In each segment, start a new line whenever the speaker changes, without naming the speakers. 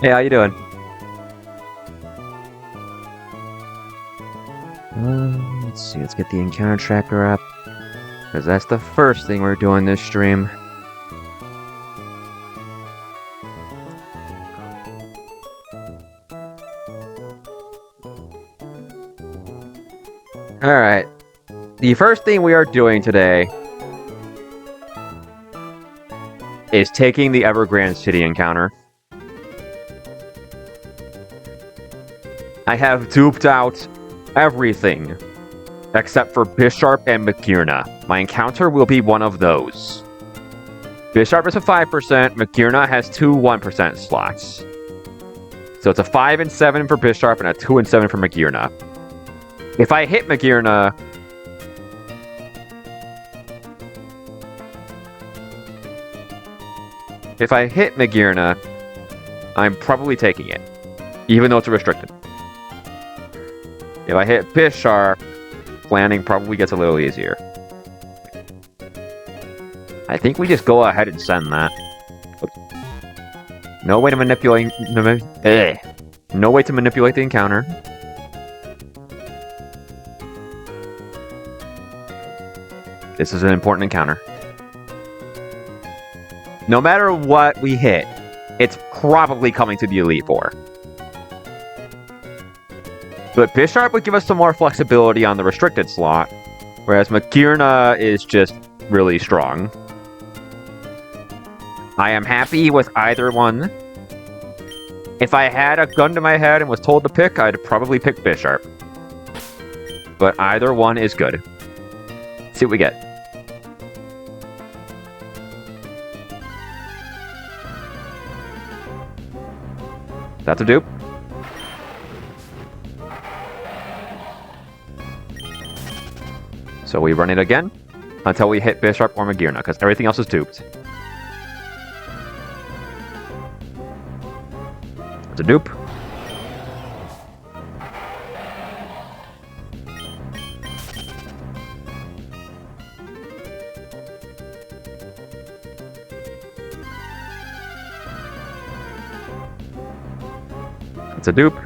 Hey, how you doing? Let's see. Let's get the encounter tracker up, because that's the first thing we're doing this stream. Alright. The first thing we are doing today is taking the Evergrande City encounter. I have duped out everything except for Bisharp and Magearna. My encounter will be one of those. Bisharp is a 5%, Magearna has two 1% slots. So it's a 5 and 7 for Bisharp and a 2 and 7 for Magearna. If I hit Magearna, I'm probably taking it, even though it's a restricted. If I hit Bisharp, planning probably gets a little easier. I think we just go ahead and send that. No way to manipulate. No way to manipulate the encounter. This is an important encounter. No matter what we hit, it's probably coming to the Elite Four. But Bisharp would give us some more flexibility on the restricted slot, whereas Magearna is just really strong. I am happy with either one. If I had a gun to my head and was told to pick, I'd probably pick Bisharp. But either one is good. Let's see what we get. That's a dupe. So we run it again until we hit Bisharp or Magearna, because everything else is duped. It's a dupe. It's a dupe.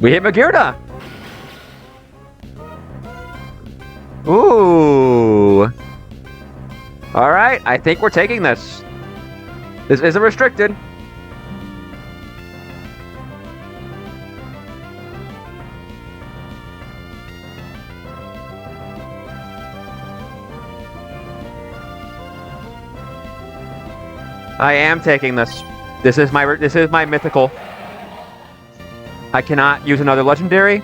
We hit Magearna! Ooh! Alright, I think we're taking this. This isn't restricted. I am taking this. This is my mythical. I cannot use another legendary,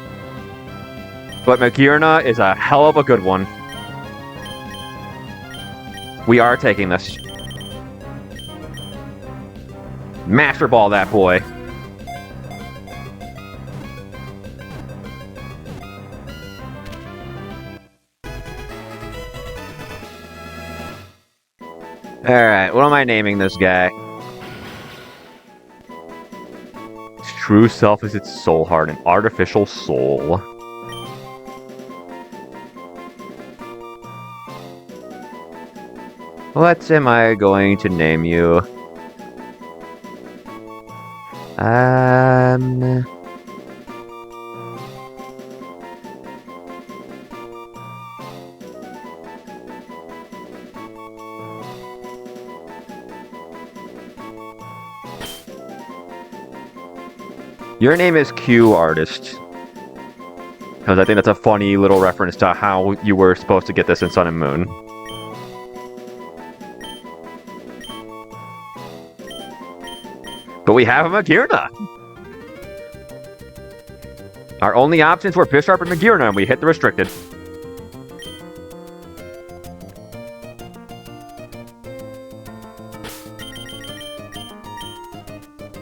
but Magearna is a hell of a good one. We are taking this. Master Ball that boy. Alright, what am I naming this guy? Its true self is its soul heart, an artificial soul. What am I going to name you? Your name is Q Artist. Because I think that's a funny little reference to how you were supposed to get this in Sun and Moon. But we have a Magearna! Our only options were Bisharp and Magearna, and we hit the restricted.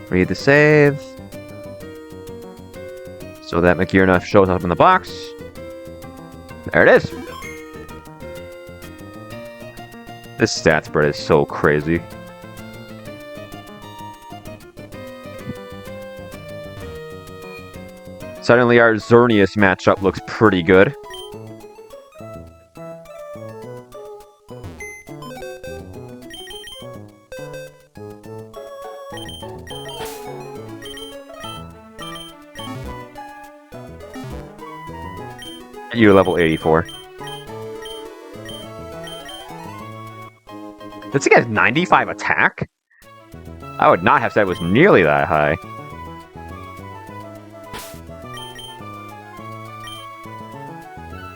Read the save. So that Magearna shows up in the box. There it is. This stat spread is so crazy. Suddenly our Xerneas matchup looks pretty good. You're level 84. This thing has 95 attack? I would not have said it was nearly that high.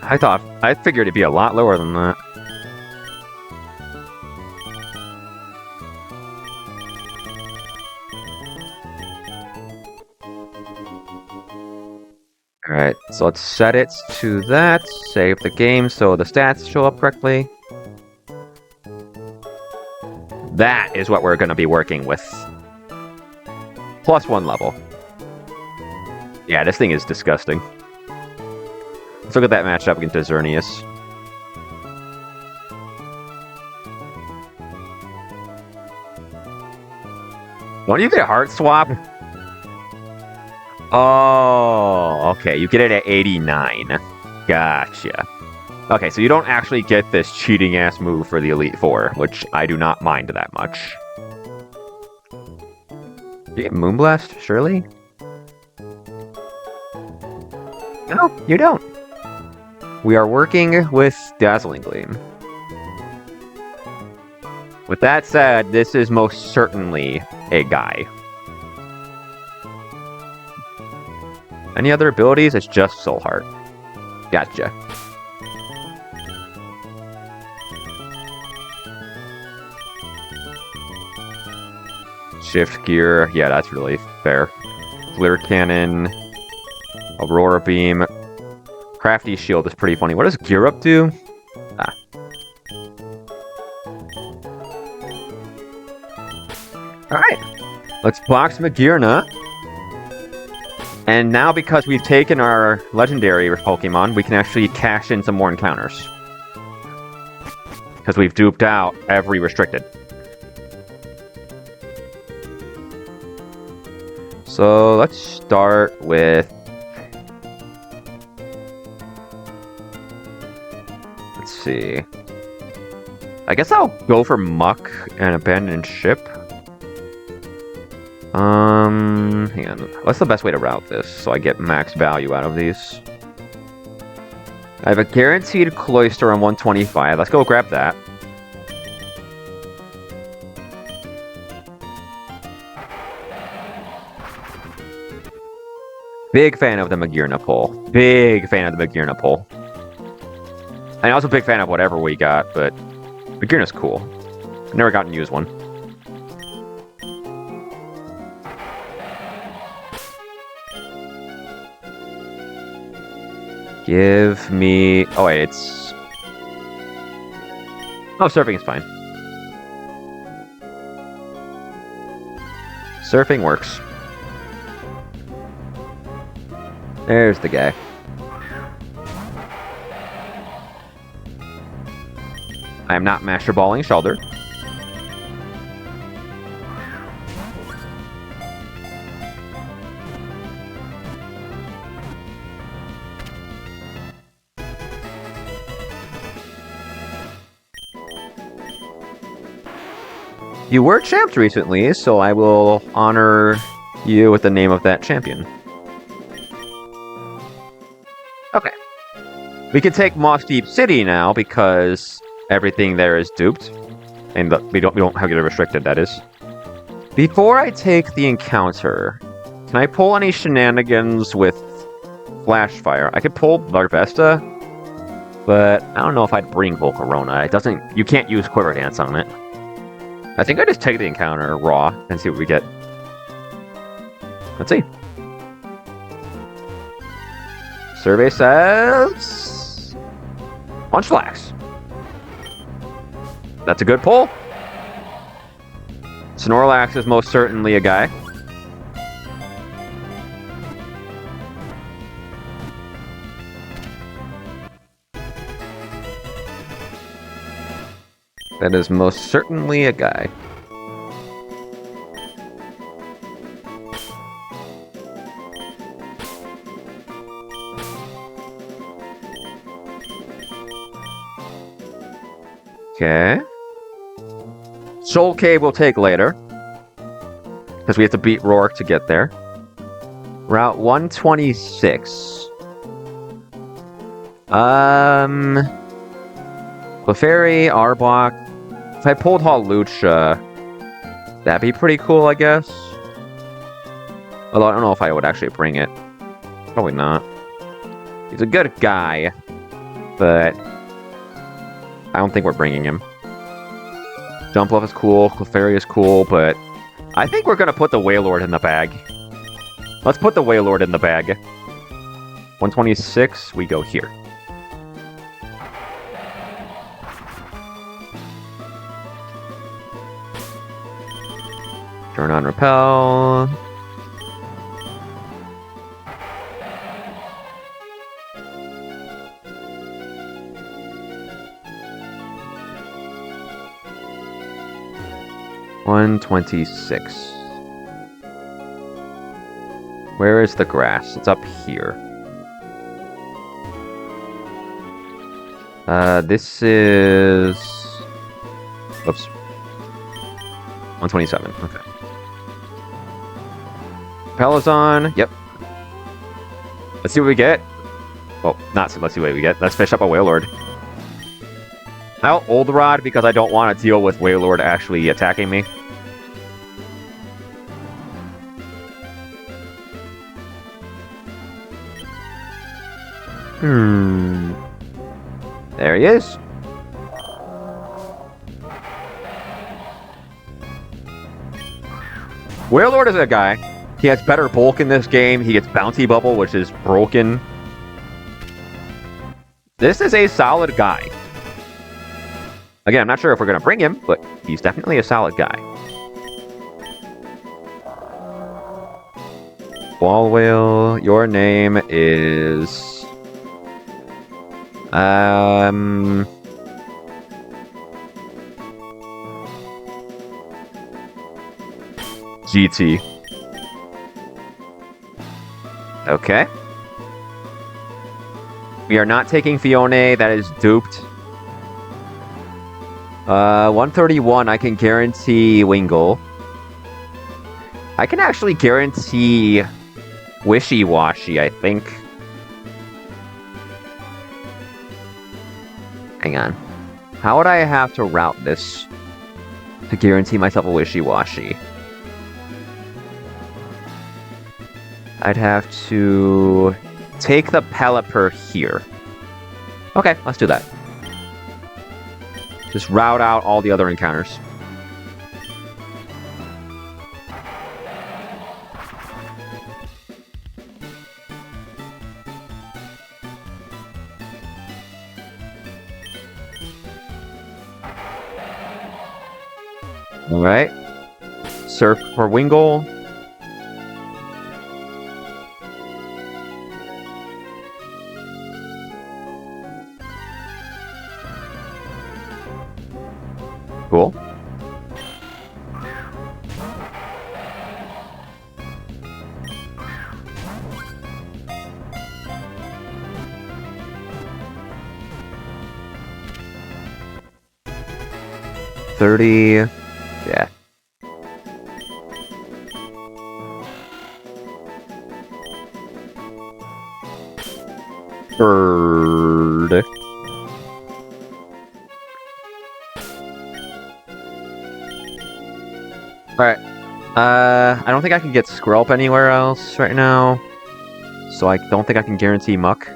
I figured it'd be a lot lower than that. Alright, so let's set it to that, save the game so the stats show up correctly. That is what we're going to be working with. +1 level. Yeah, this thing is disgusting. Let's look at that matchup against Xerneas. Don't you get a heart swap? Oh, okay. You get it at 89. Gotcha. Okay, so you don't actually get this cheating-ass move for the Elite Four, which I do not mind that much. You get Moonblast, surely? No, you don't. We are working with Dazzling Gleam. With that said, this is most certainly a guy. Any other abilities? It's just Soul Heart. Gotcha. Shift Gear. Yeah, that's really fair. Flare Cannon. Aurora Beam. Crafty Shield is pretty funny. What does Gear Up do? Ah. Alright. Let's box Magearna. And now, because we've taken our legendary Pokemon, we can actually cash in some more encounters. Because we've duped out every restricted. So let's start with... Let's see. I guess I'll go for Muck and Abandoned Ship. Hang on. What's the best way to route this so I get max value out of these? I have a guaranteed Cloyster on 125. Let's go grab that. Big fan of the Magearna pull. Big fan of the Magearna pull. I'm also a big fan of whatever we got, but Magearna's cool. I've never gotten to use one. Give me... Oh, wait, it's... Oh, surfing is fine. Surfing works. There's the guy. I am not Master Balling Shellder. You were champs recently, so I will honor you with the name of that champion. Okay. We can take Moss Deep City now because everything there is duped. And we don't have to get it restricted, that is. Before I take the encounter, can I pull any shenanigans with Flashfire? I could pull Larvesta, but I don't know if I'd bring Volcarona. It doesn't... You can't use Quiver Dance on it. I think I just take the encounter raw and see what we get. Let's see. Survey says... Munchlax. That's a good pull. Snorlax is most certainly a guy. That is most certainly a guy. Okay. Soul Cave we'll take later. Because we have to beat Rourke to get there. Route 126. Clefairy, Arbok. If I pulled Hawlucha, that'd be pretty cool, I guess. Although I don't know if I would actually bring it. Probably not. He's a good guy, but I don't think we're bringing him. Jumpluff is cool, Clefairy is cool, but I think we're gonna put the Wailord in the bag. Let's put the Wailord in the bag. 126, we go here. Turn on Repel. $126. Where is the grass? It's up here. This is... Oops. 127. Okay. Pelazon. Yep. Let's see what we get. Well, not let's see what we get. Let's fish up a Wailord. I'll Old Rod because I don't want to deal with Wailord actually attacking me. There he is. Wailord is a guy. He has better bulk in this game. He gets Bounty Bubble, which is broken. This is a solid guy. Again, I'm not sure if we're going to bring him, but he's definitely a solid guy. Ball Whale, your name is... GT. Okay. We are not taking Fione, that is duped. 131, I can guarantee Wingull. I can actually guarantee Wishy-Washy, I think. Hang on. How would I have to route this to guarantee myself a Wishy-Washy? I'd have to take the Pelipper here. Okay, let's do that. Just route out all the other encounters. Alright. Surf for Wingull. Cool. $30. Yeah. Bird. Alright. I don't think I can get Skrelp anywhere else right now. So I don't think I can guarantee Muck.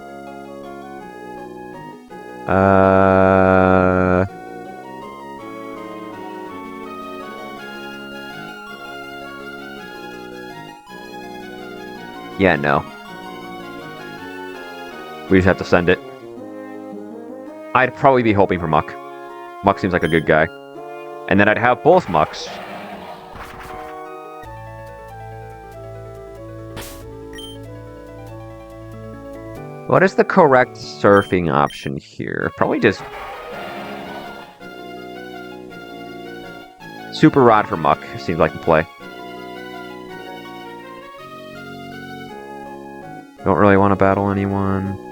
Yeah, no. We just have to send it. I'd probably be hoping for Muck. Muck seems like a good guy. And then I'd have both Mucks. What is the correct surfing option here? Probably just... Super Rod for Muck seems like the play. Don't really want to battle anyone.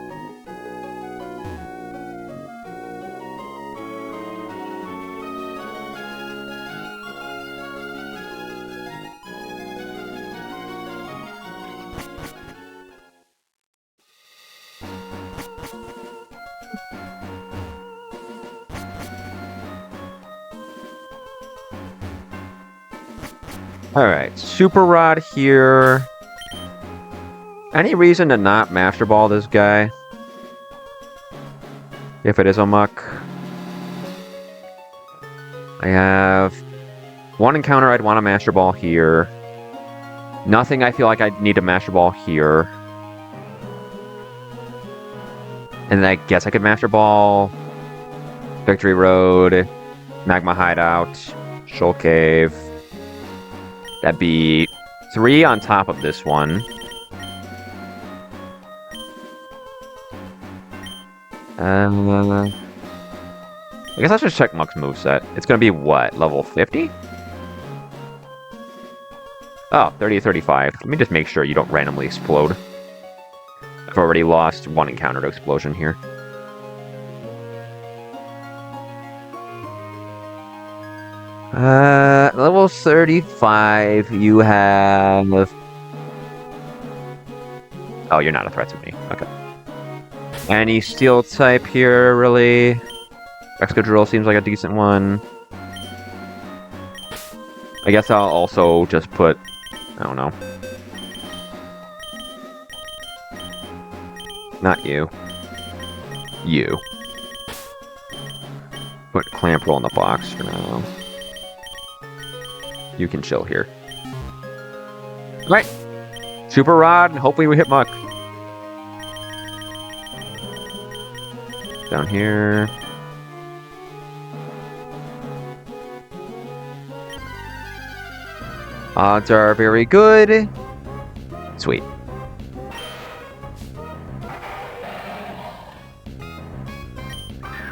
Alright, Super Rod here. Any reason to not Master Ball this guy? If it is a Muck. I have one encounter I'd want to Master Ball here. Nothing I feel like I need to Master Ball here. And then I guess I could Master Ball Victory Road, Magma Hideout, Shoal Cave. That'd be 3 on top of this one. I guess I should check Muck's moveset. It's gonna be what? Level 50? Oh, 30 to 35. Let me just make sure you don't randomly explode. I've already lost one encounter to explosion here. Level 35, you have... Oh, you're not a threat to me. Okay. Any steel type here, really? Excadrill seems like a decent one. I guess I'll also just put... I don't know. Not you. You. Put Clamp Roll in the box for now. You can chill here. Right. Super Rod, and hopefully we hit Muck. Down here. Odds are very good. Sweet.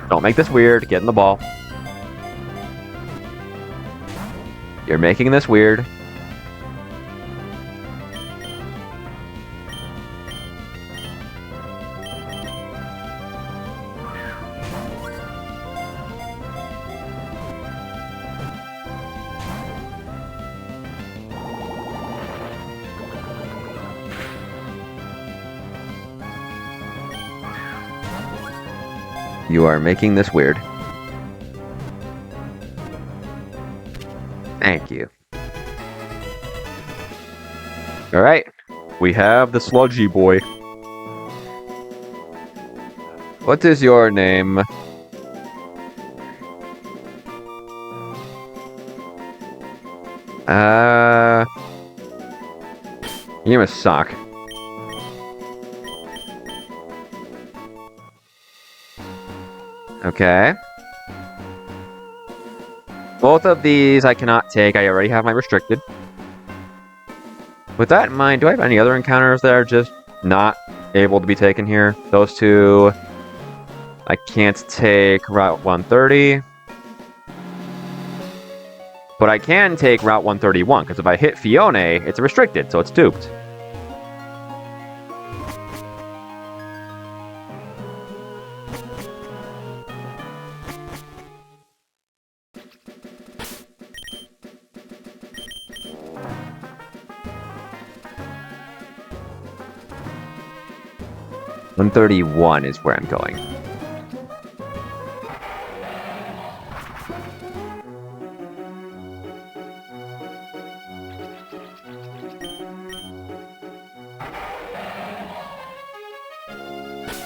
Don't make this weird. Get in the ball. You're making this weird. You are making this weird. Thank you. Alright. We have the sludgy boy. What is your name? Your name is Sock. Okay. Both of these I cannot take. I already have my restricted. With that in mind, do I have any other encounters that are just not able to be taken here? Those two... I can't take Route 130. But I can take Route 131, because if I hit Fione, it's restricted, so it's duped. $131 is where I'm going.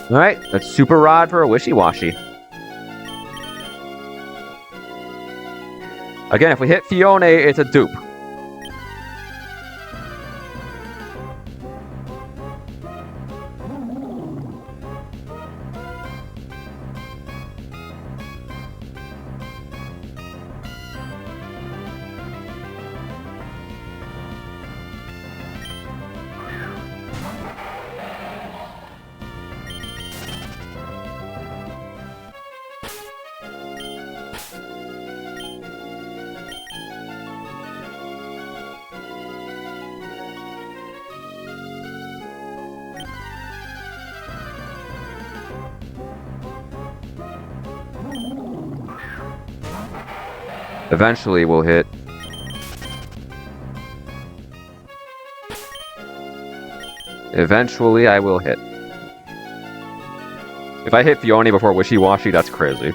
Alright, that's Super Rod for a Wishy-Washy. Again, if we hit Fione, it's a dupe. Eventually we'll hit. Eventually I will hit. If I hit Fione before Wishy-Washy, that's crazy.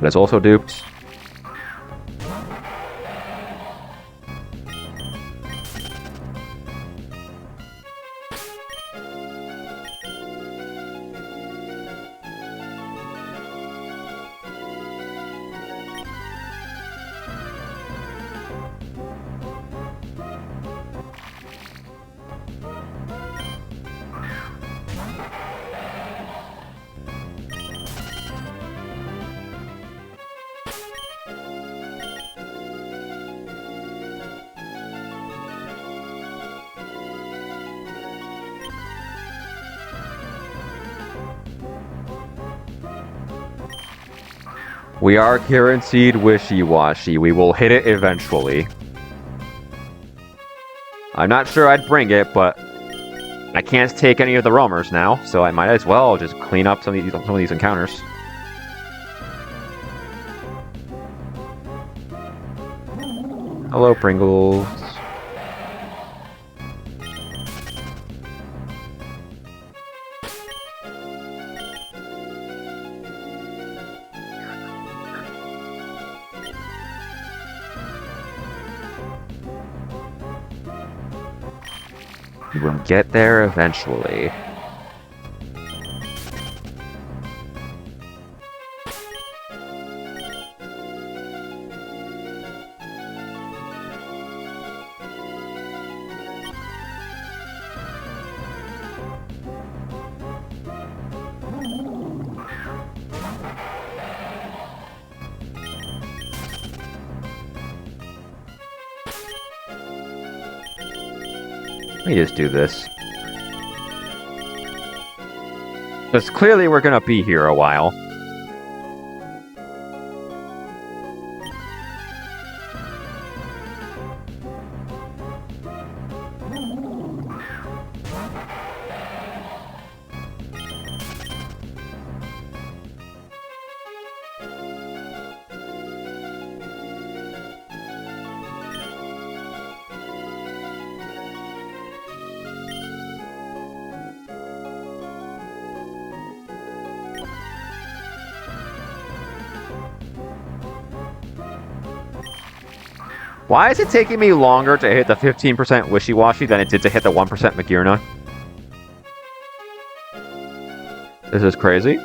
But it's also duped. We are guaranteed Wishy-Washy. We will hit it eventually. I'm not sure I'd bring it, but I can't take any of the roamers now, so I might as well just clean up some of these encounters. Hello, Pringles. We'll get there eventually. Let me just do this. Because clearly we're gonna be here a while. Why is it taking me longer to hit the 15% Wishy-Washy than it did to hit the 1% Magirna? This is crazy.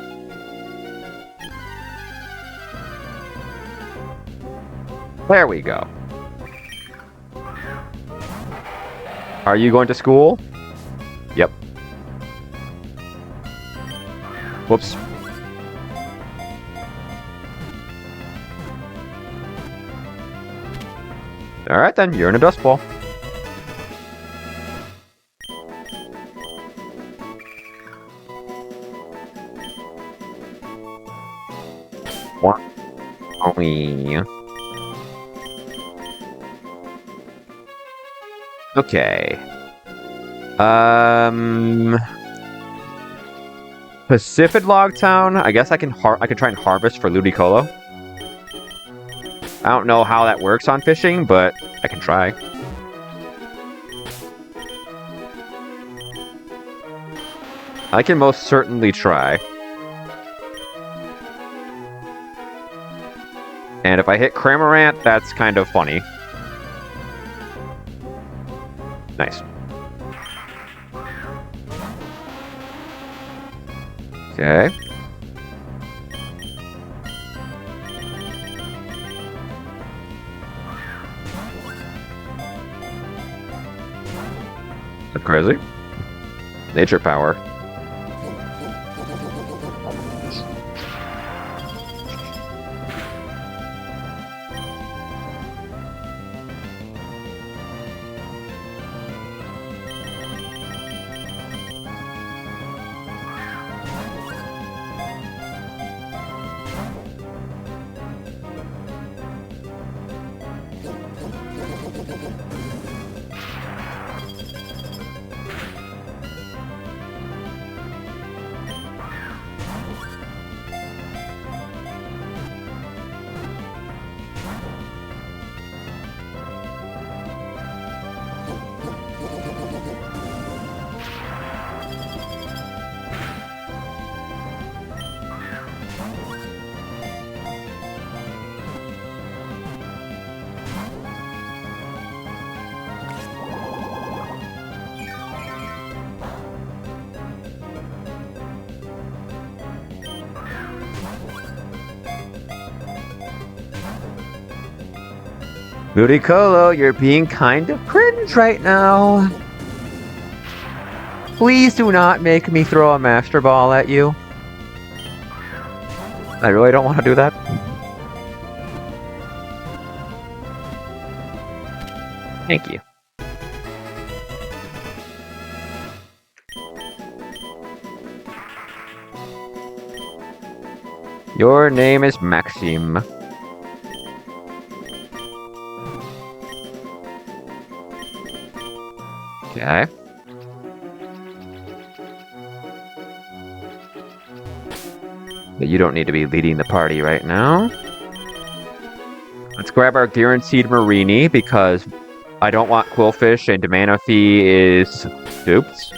There we go. Are you going to school? Yep. Whoops. Alright then, you're in a dust ball. What? Okay. Pacific Log Town. I guess I can try and harvest for Ludicolo. I don't know how that works on fishing, but I can try. I can most certainly try. And if I hit Cramorant, that's kind of funny. Nice. Okay. That's crazy. Nature power. Ludicolo, you're being kind of cringe right now. Please do not make me throw a Master Ball at you. I really don't want to do that. Thank you. Your name is Maxime. Okay. But you don't need to be leading the party right now. Let's grab our guaranteed Marini because I don't want Quillfish and Manaphy is duped.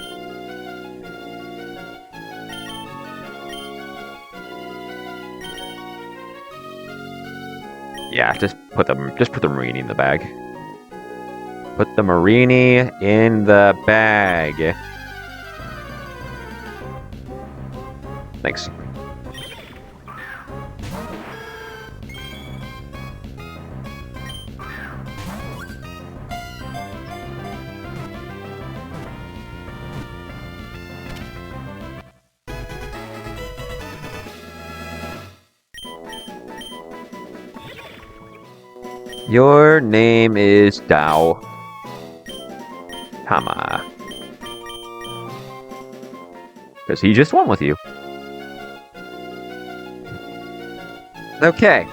Yeah, just put the Marini in the bag. Put the Marini in the bag. Thanks. Your name is Dao. Tama. Because he just won with you. Okay.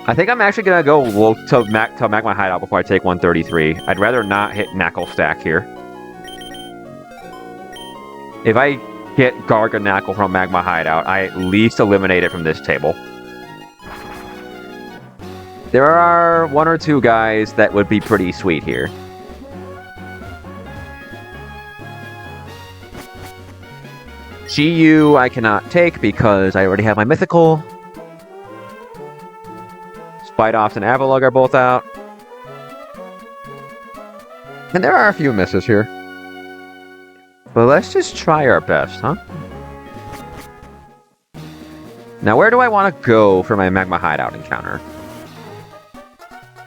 I think I'm actually gonna go to Magma Hideout before I take 133. I'd rather not hit Knackle Stack here. If I get Garganackle from Magma Hideout, I at least eliminate it from this table. There are one or two guys that would be pretty sweet here. GU I cannot take because I already have my Mythical. Spidoffs and Avalugg are both out. And there are a few misses here. But let's just try our best, huh? Now where do I want to go for my Magma Hideout encounter?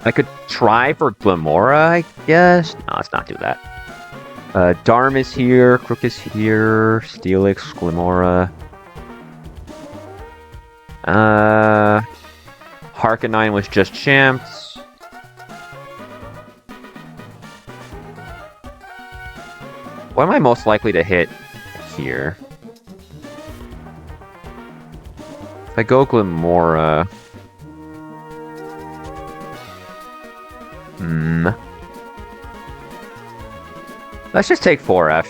I could try for Glamora, I guess. No, let's not do that. Darm is here, Crook is here, Steelix, Glamora. Harkonine was just champs. What am I most likely to hit here? If I go Glamora... Let's just take 4F.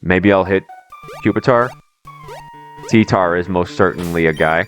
Maybe I'll hit Pupitar. T-Tar is most certainly a guy.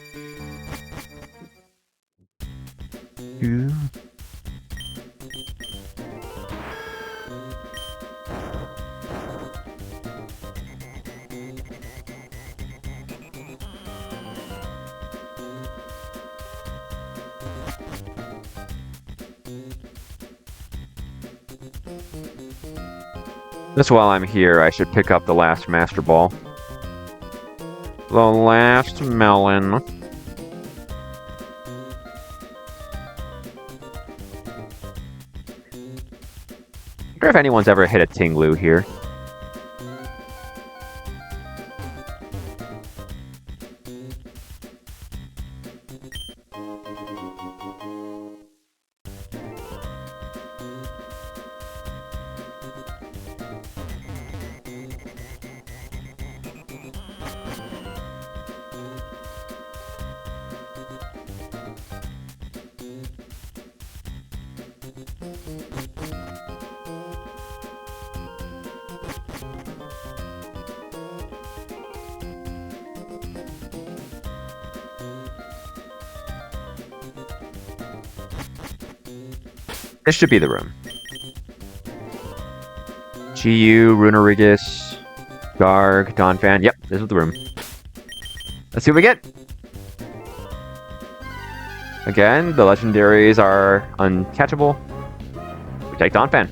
Just while I'm here, I should pick up the last Master Ball. The last melon. I wonder if anyone's ever hit a Tinglu here. This should be the room. GU, Runerigus, Garg, Donphan. Yep, this is the room. Let's see what we get. Again, the legendaries are uncatchable. We take Donphan.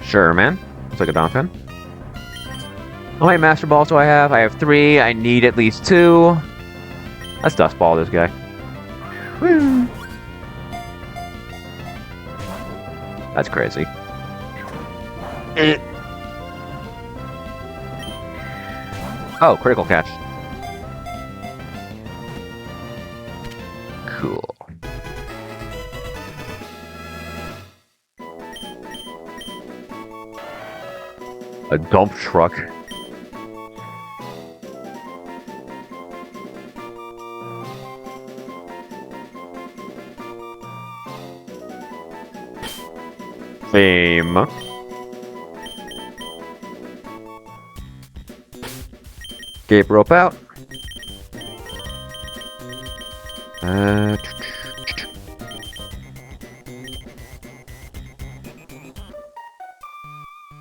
Sure, man. Looks like a Donphan. How many Master Balls do I have? I have 3. I need at least 2. Let's Dust Ball this guy. Woo! That's crazy. Oh, critical catch. Cool. A dump truck. Fame. Escape rope out.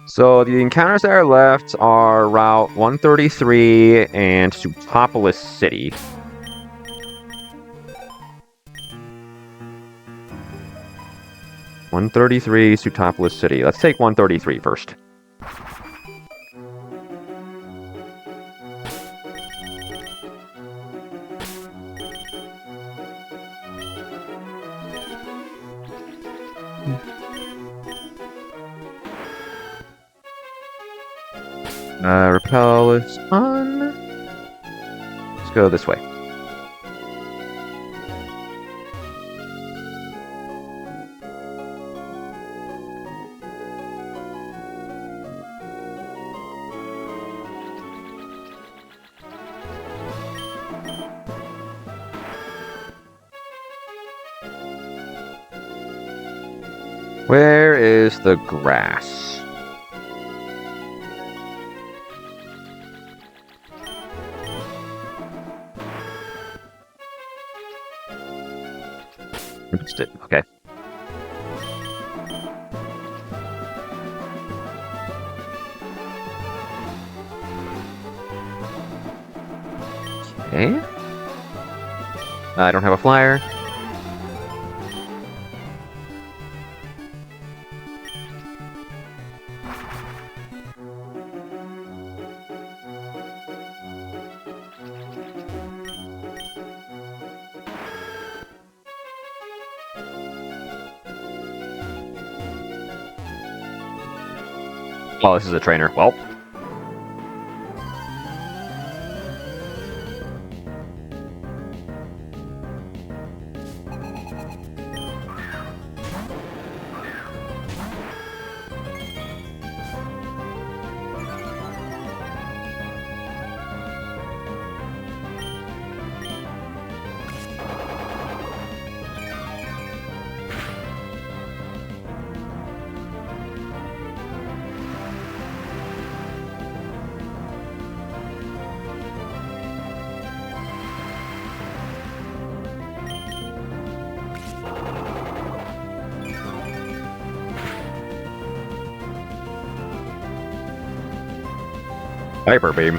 So the encounters that are left are Route 133 and Sutopolis City. (133) Sutopolis City. Let's take 133 first. Repel is on. Let's go this way. Where is the grass? Interested. Okay. Okay. I don't have a flyer. Oh, this is a trainer. Well. Hyper Beam.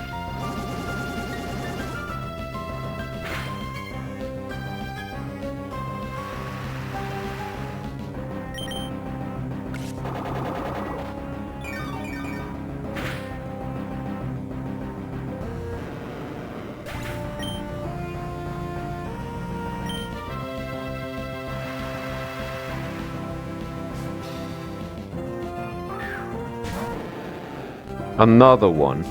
Another one.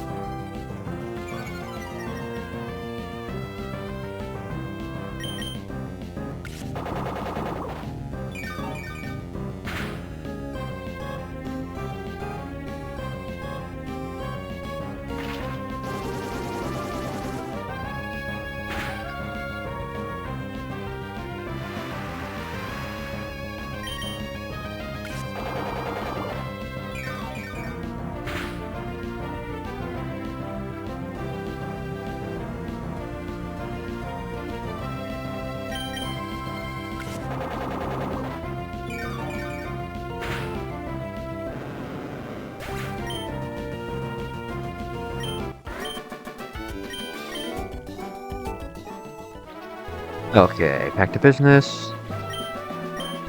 Okay, back to business.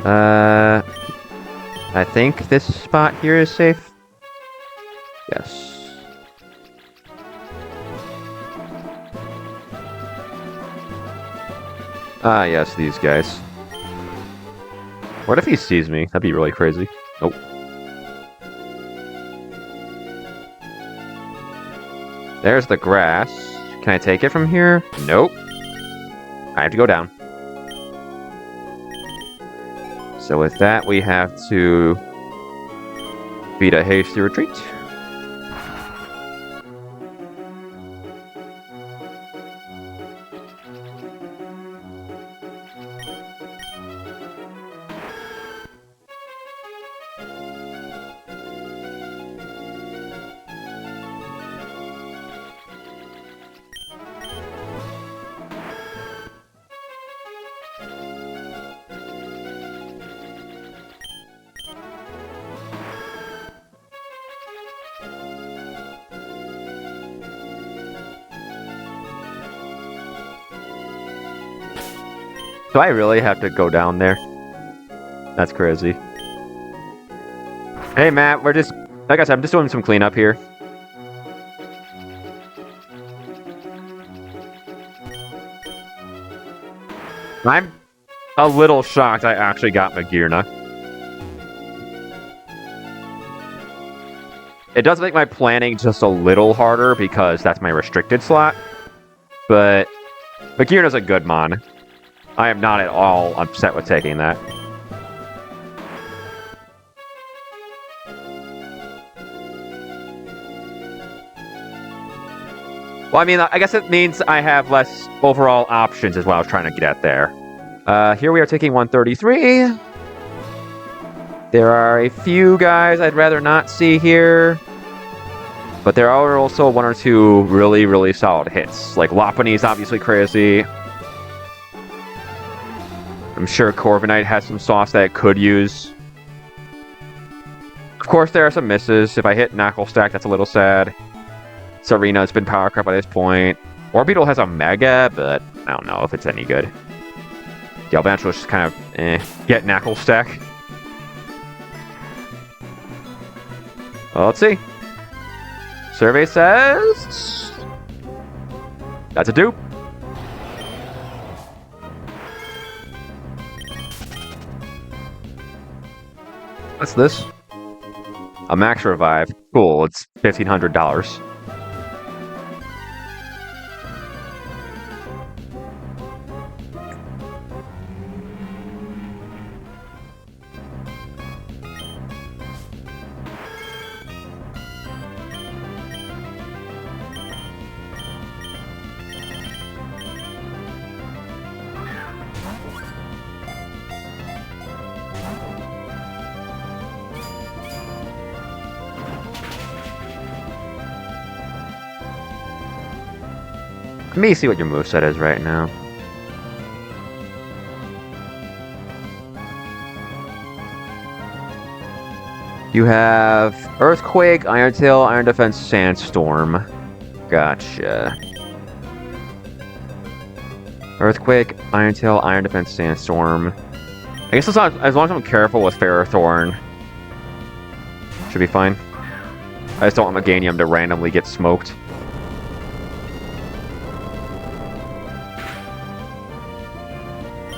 I think this spot here is safe. Yes. Ah, yes, these guys. What if he sees me? That'd be really crazy. Nope. There's the grass. Can I take it from here? Nope. I have to go down. So with that, we have to beat a hasty retreat. Do I really have to go down there? That's crazy. Hey, Matt, we're just... Like I said, I'm just doing some cleanup here. I'm a little shocked I actually got Magirna. It does make my planning just a little harder because that's my restricted slot. But Magirna's a good mon. I am not at all upset with taking that. Well, I mean, I guess it means I have less overall options is what I was trying to get at there. Here we are taking 133. There are a few guys I'd rather not see here. But there are also one or two really, really solid hits. Like, Lopunny's obviously crazy. I'm sure Corviknight has some sauce that it could use. Of course, there are some misses. If I hit Knuckle Stack, that's a little sad. Serena's been power crap by this point. Orbeetle has a Mega, but I don't know if it's any good. Galvantulus just kind of, get Knuckle Stack. Well, let's see. Survey says... That's a dupe. What's this? A max revive. Cool, it's $1,500. Let me see what your moveset is right now. You have Earthquake, Iron Tail, Iron Defense, Sandstorm. Gotcha. Earthquake, Iron Tail, Iron Defense, Sandstorm. I guess as long as I'm careful with Ferrothorn, should be fine. I just don't want Meganium to randomly get smoked.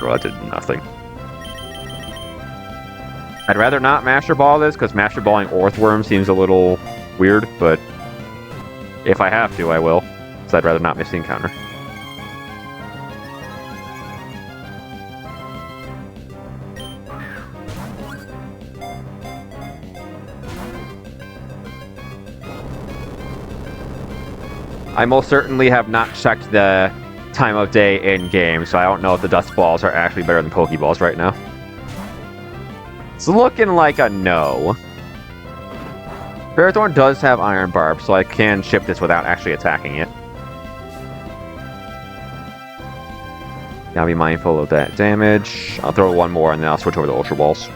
That did nothing. I'd rather not Master Ball this, because Master Balling Orthworm seems a little weird, but if I have to, I will. So I'd rather not miss the encounter. I most certainly have not checked the time of day in game, so I don't know if the Dust Balls are actually better than Pokeballs right now. It's looking like a no. Ferrothorn does have Iron Barb, so I can ship this without actually attacking it. Gotta be mindful of that damage. I'll throw one more and then I'll switch over to Ultra Balls.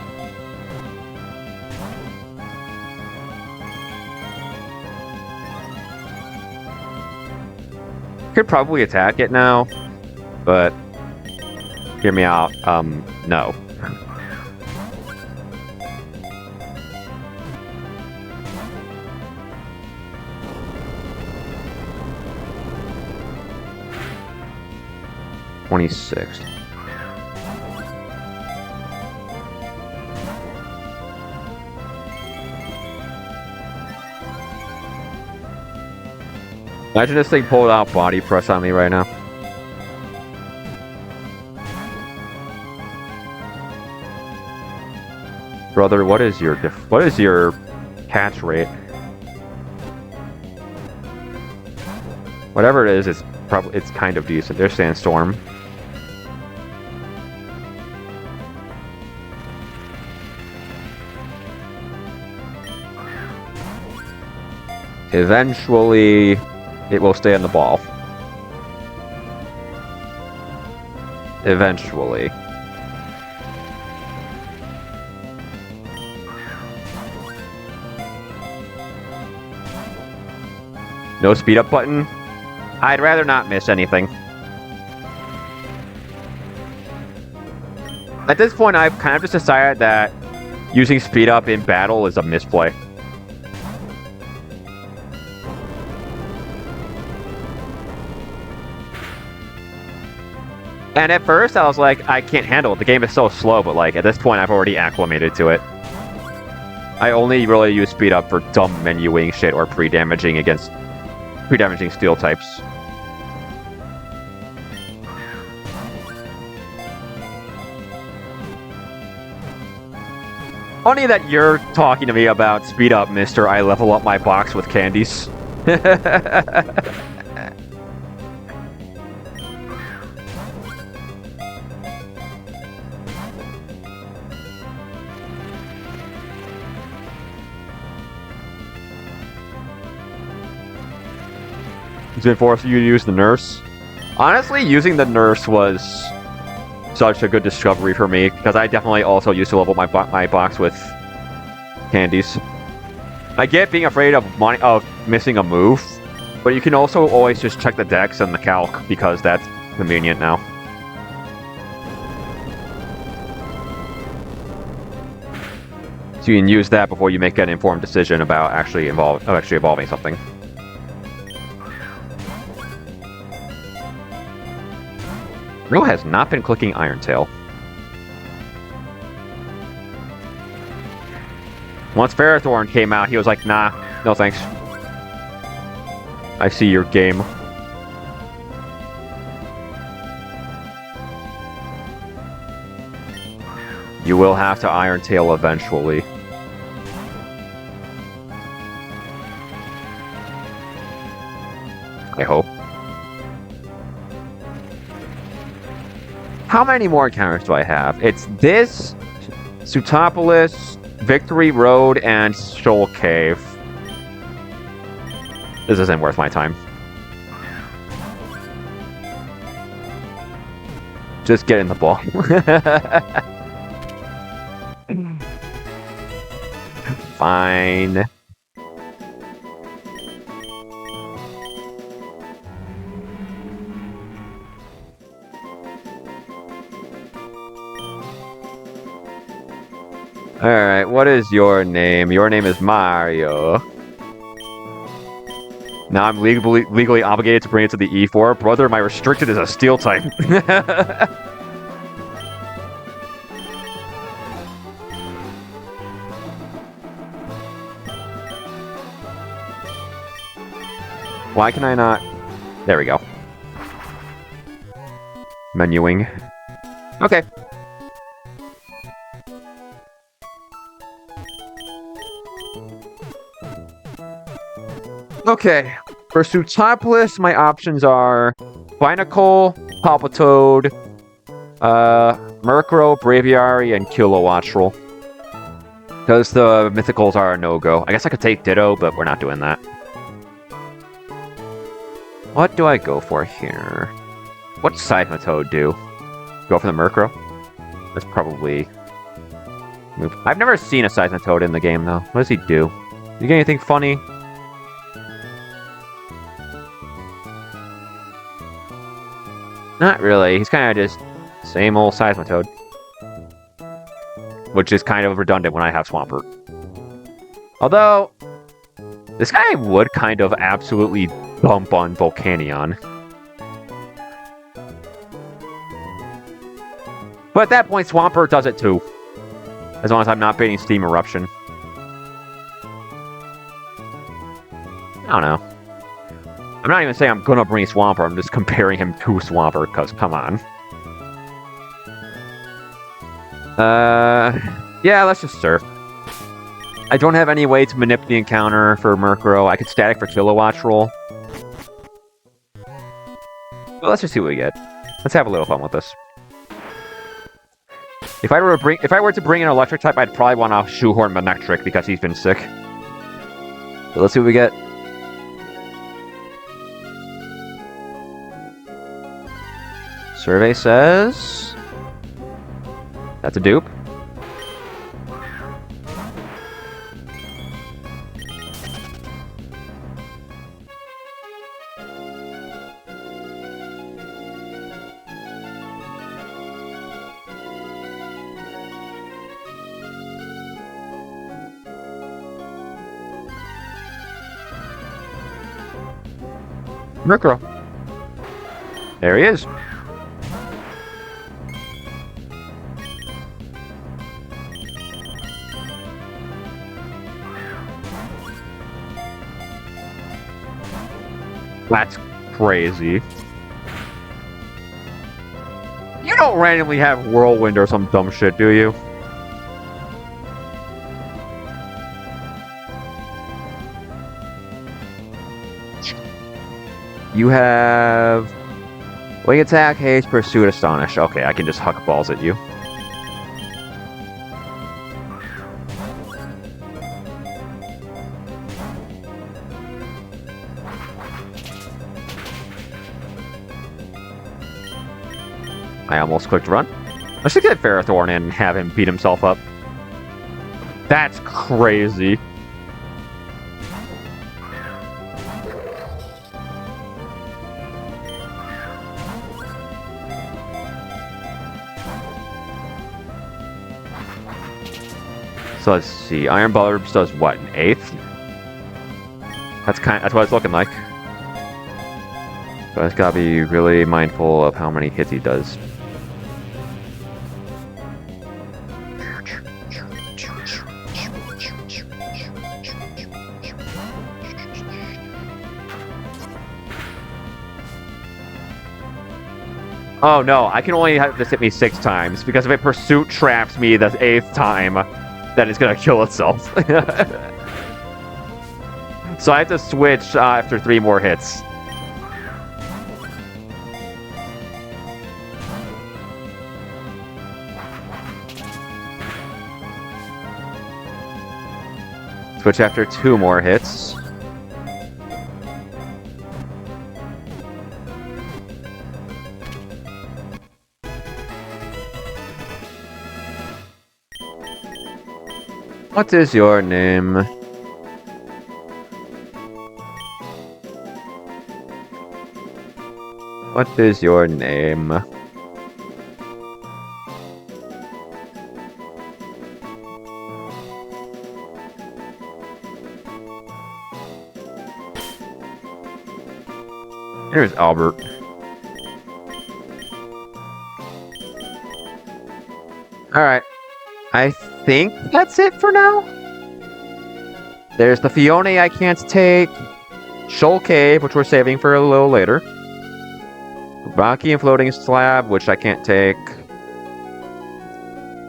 Could probably attack it now, but hear me out. No. $26. Imagine this thing pulled out body press on me right now. Brother, what is your catch rate? Whatever it is, it's kind of decent. There's Sandstorm. Eventually, it will stay on the ball. Eventually. No speed up button? I'd rather not miss anything. At this point, I've kind of just decided that using speed up in battle is a misplay. And at first, I was like, I can't handle it. The game is so slow, but like at this point, I've already acclimated to it. I only really use speed up for dumb menuing shit or pre-damaging steel types. Funny that you're talking to me about speed up, mister. I level up my box with candies. It's been forcing you to use the nurse. Honestly, using the nurse was such a good discovery for me, because I definitely also used to level my box with candies. I get being afraid of missing a move, but you can also always just check the dex and the calc, because that's convenient now. So you can use that before you make an informed decision about actually evolving something. Rio has not been clicking Iron Tail. Once Ferrothorn came out, he was like, nah, no thanks. I see your game. You will have to Iron Tail eventually. I hope. How many more encounters do I have? It's this, Sutopolis, Victory Road, and Shoal Cave. This isn't worth my time. Just get in the ball. Fine. Alright, what is your name? Your name is Mario. Now I'm legally obligated to bring it to the E4. Brother, my restricted is a steel type. Why can I not? There we go. Menuing. Okay. Okay, for Sutopolis, my options are Binacle, Palpitoad, Murkrow, Braviary, and Kilowattrel. Because the Mythicals are a no-go. I guess I could take Ditto, but we're not doing that. What do I go for here? What's Seismitoad do? Go for the Murkrow? That's probably... I've never seen a Seismitoad in the game, though. What does he do? Does he get anything funny? Not really. He's kind of just same old Seismitoad. Which is kind of redundant when I have Swampert. Although, this guy would kind of absolutely bump on Volcanion. But at that point, Swampert does it too. As long as I'm not baiting Steam Eruption. I don't know. I'm not even saying I'm gonna bring Swampert, I'm just comparing him to Swampert, because come on. Yeah, let's just surf. I don't have any way to manipulate the encounter for Murkrow. I could static for Kilowatch roll. But let's just see what we get. Let's have a little fun with this. If I were to bring an electric type, I'd probably want to shoehorn Manectric because he's been sick. But let's see what we get. Survey says that's a dupe. Murkrow. There he is. That's crazy. You don't randomly have Whirlwind or some dumb shit, do you? You have Wing Attack, Haste, Pursuit, Astonish. Okay, I can just huck balls at you. I almost clicked run. Let's just get Ferrothorn in and have him beat himself up. That's crazy. So let's see. Iron Bulbs does what? An 8th? That's what it's looking like. But I just gotta be really mindful of how many hits he does. Oh no, I can only have this hit me 6 times, because if it Pursuit traps me the 8th time, then it's gonna kill itself. So I have to switch after 3 more hits. Switch after 2 more hits. What is your name? What is your name? Here's Albert. Alright. I think that's it for now. There's the Fione I can't take. Shoal Cave, which we're saving for a little later. Rocky and Floating Slab, which I can't take.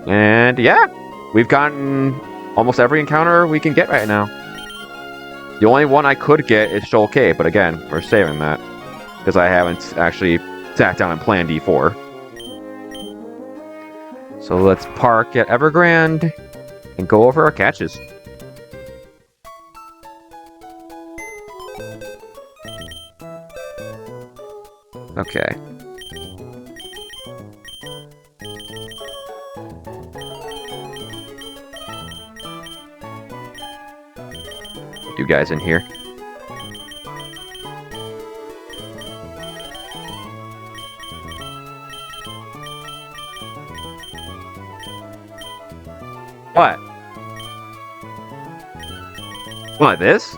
And yeah, we've gotten almost every encounter we can get right now. The only one I could get is Shoal Cave, but again, we're saving that. Because I haven't actually sat down and planned D4. So let's park at Evergrande and go over our catches. Okay. You guys in here. What? What, this?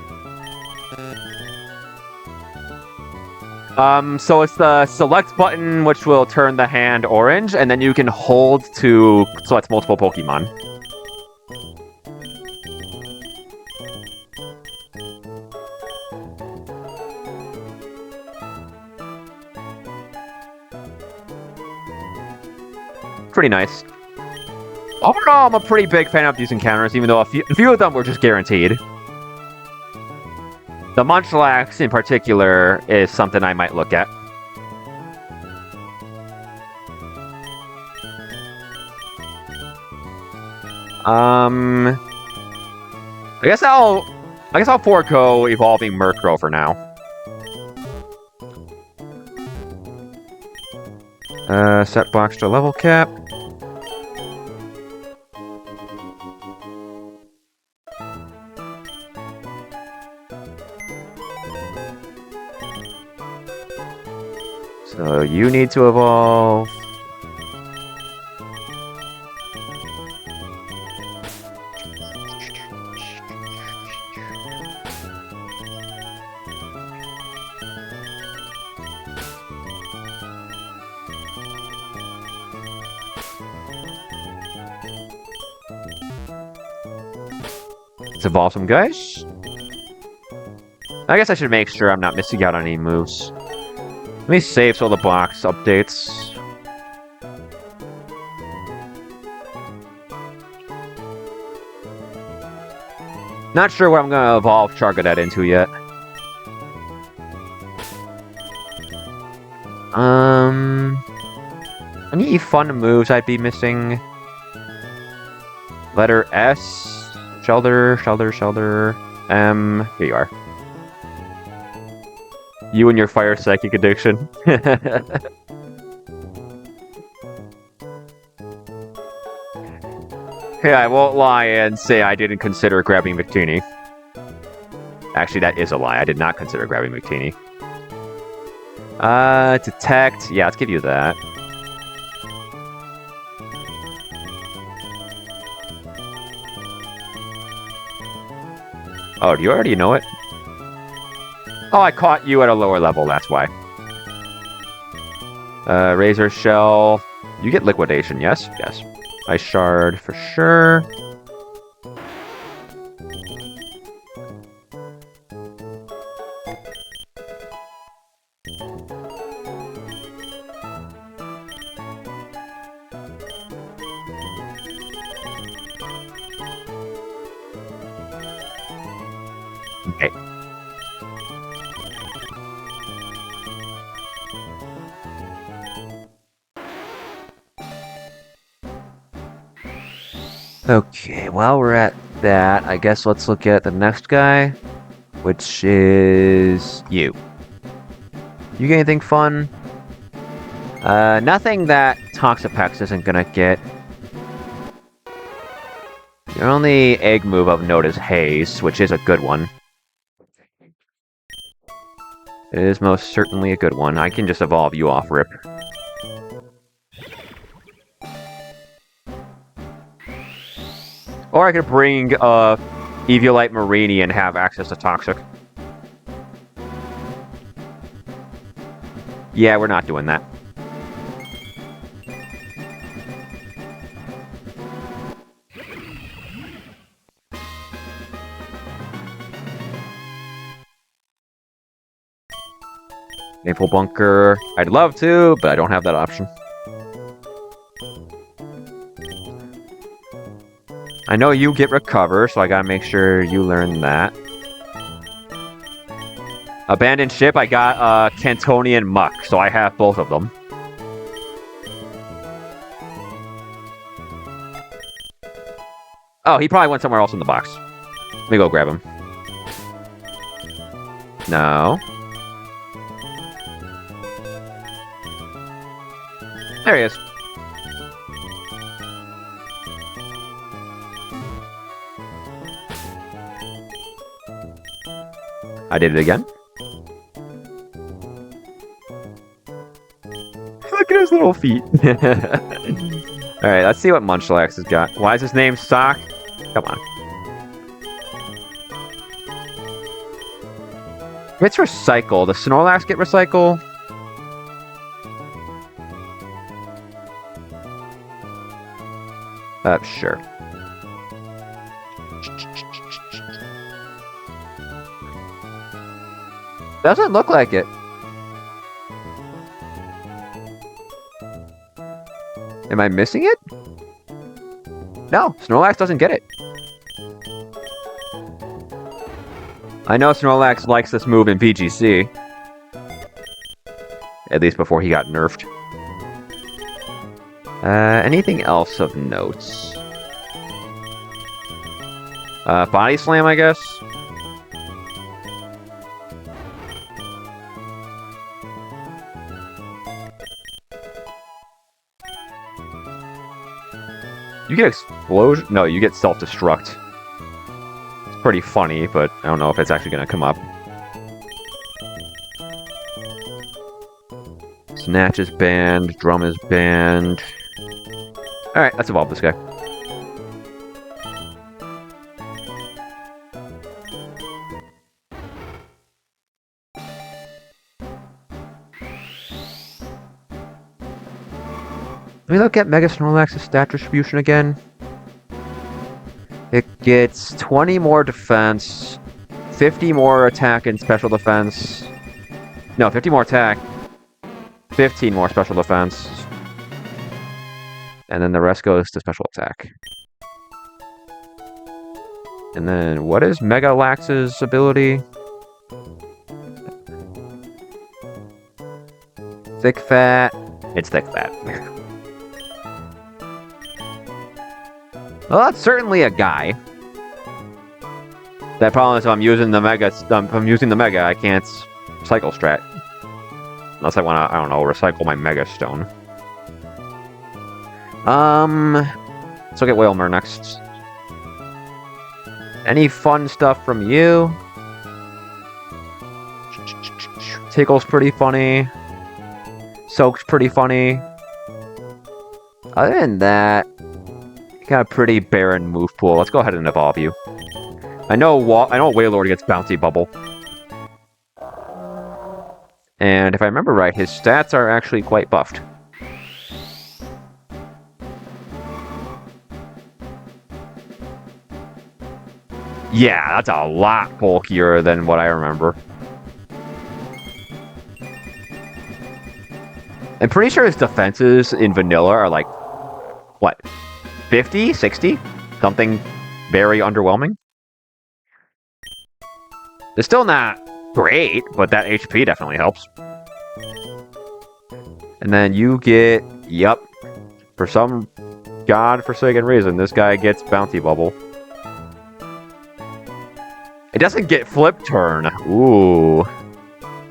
So it's the select button which will turn the hand orange, and then you can hold to select multiple Pokemon. pretty nice. Overall, I'm a pretty big fan of these encounters, even though a few of them were just guaranteed. The Munchlax, in particular, is something I might look at. I guess I'll forego evolving Murkrow for now. Set box to level cap. So you need to evolve. Let's evolve some guys. I guess I should make sure I'm not missing out on any moves. Let me save so the box updates. Not sure what I'm gonna evolve Charcadet into yet. Any fun moves I'd be missing? Letter S. Shelter. Here you are. You and your fire psychic addiction. Yeah, I won't lie and say I didn't consider grabbing Victini. Actually, that is a lie. I did not consider grabbing Victini. Detect. Yeah, let's give you that. Oh, do you already know it? Oh, I caught you at a lower level, that's why. Razor Shell. You get Liquidation, yes? Yes. Ice Shard for sure. Okay. Okay, while we're at that, I guess let's look at the next guy, which is you. You get anything fun? Nothing that Toxapex isn't gonna get. Your only egg move of note is Haze, which is a good one. It is most certainly a good one. I can just evolve you off rip. Or I could bring Eviolite Marini and have access to Toxic. Yeah, we're not doing that. Maple Bunker. I'd love to, but I don't have that option. I know you get Recover, so I gotta make sure you learn that. Abandoned Ship, I got Cantonian Muck, so I have both of them. Oh, he probably went somewhere else in the box. Let me go grab him. No. There he is. I did it again. Look at his little feet. Alright, let's see what Munchlax has got. Why is his name Sock? Come on. It's Recycle. Does Snorlax get Recycle? Sure. Doesn't look like it. Am I missing it? No, Snorlax doesn't get it. I know Snorlax likes this move in VGC. At least before he got nerfed. Anything else of note? Body Slam, I guess? You get Explosion? No, you get Self-Destruct. It's pretty funny, but I don't know if it's actually going to come up. Snatch is banned. Drum is banned. Alright, let's evolve this guy. Let me look at Mega Snorlax's stat distribution again. It gets 20 more defense, 50 more attack and special defense. No, 50 more attack, 15 more special defense. And then the rest goes to special attack. And then, what is Mega Lax's ability? Thick Fat. It's Thick Fat. Well, that's certainly a guy. That problem is if I'm using the Mega, I can't Cycle Strat. Unless I want to, I don't know, recycle my Mega Stone. Let's look at Whalmer next. Any fun stuff from you? Tickle's pretty funny. Soak's pretty funny. Other than that, got a pretty barren move pool. Let's go ahead and evolve you. I know Wailord gets Bouncy Bubble. And if I remember right, his stats are actually quite buffed. Yeah, that's a lot bulkier than what I remember. I'm pretty sure his defenses in vanilla are like, what, 50, 60? Something very underwhelming. It's still not great, but that HP definitely helps. And then you get, yep, for some godforsaken reason, this guy gets Bounty Bubble. It doesn't get Flip Turn. Ooh.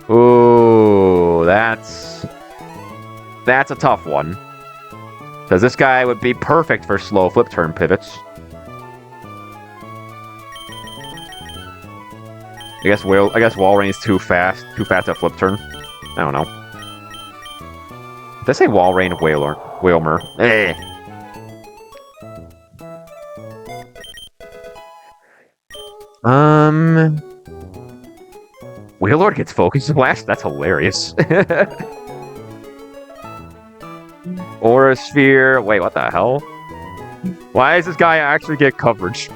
Ooh, that's a tough one. Because this guy would be perfect for slow Flip Turn pivots. I guess Walreign's too fast to Flip Turn. I don't know. Did I say Walrein Whalmer? Eh. Wailord gets Focus Blast? That's hilarious. Aura Sphere. Wait, what the hell? Why does this guy actually get coverage?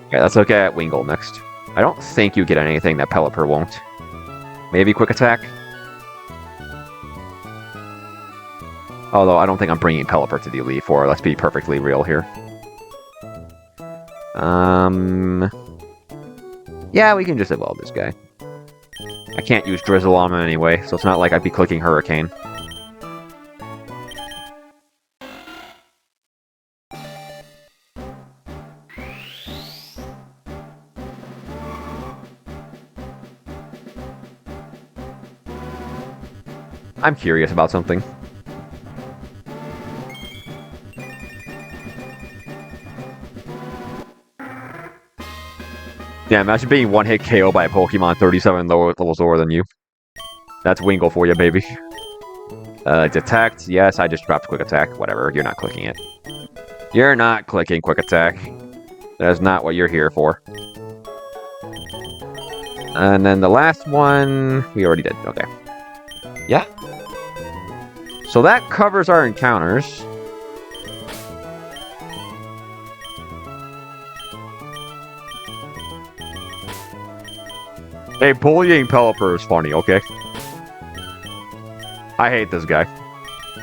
Okay, let's look at Wingull next. I don't think you get anything that Pelipper won't. Maybe Quick Attack? Although, I don't think I'm bringing Pelipper to the Elite Four. Let's be perfectly real here. Yeah, we can just evolve this guy. I can't use Drizzle on him anyway, so it's not like I'd be clicking Hurricane. I'm curious about something. Yeah, imagine being one-hit KO by a Pokemon 37 levels lower than you. That's Wingull for you, baby. Detect. Yes, I just dropped Quick Attack. Whatever, you're not clicking it. You're not clicking Quick Attack. That is not what you're here for. And then the last one, we already did. Okay. Yeah. So that covers our encounters. Hey, bullying Pelipper is funny, okay? I hate this guy.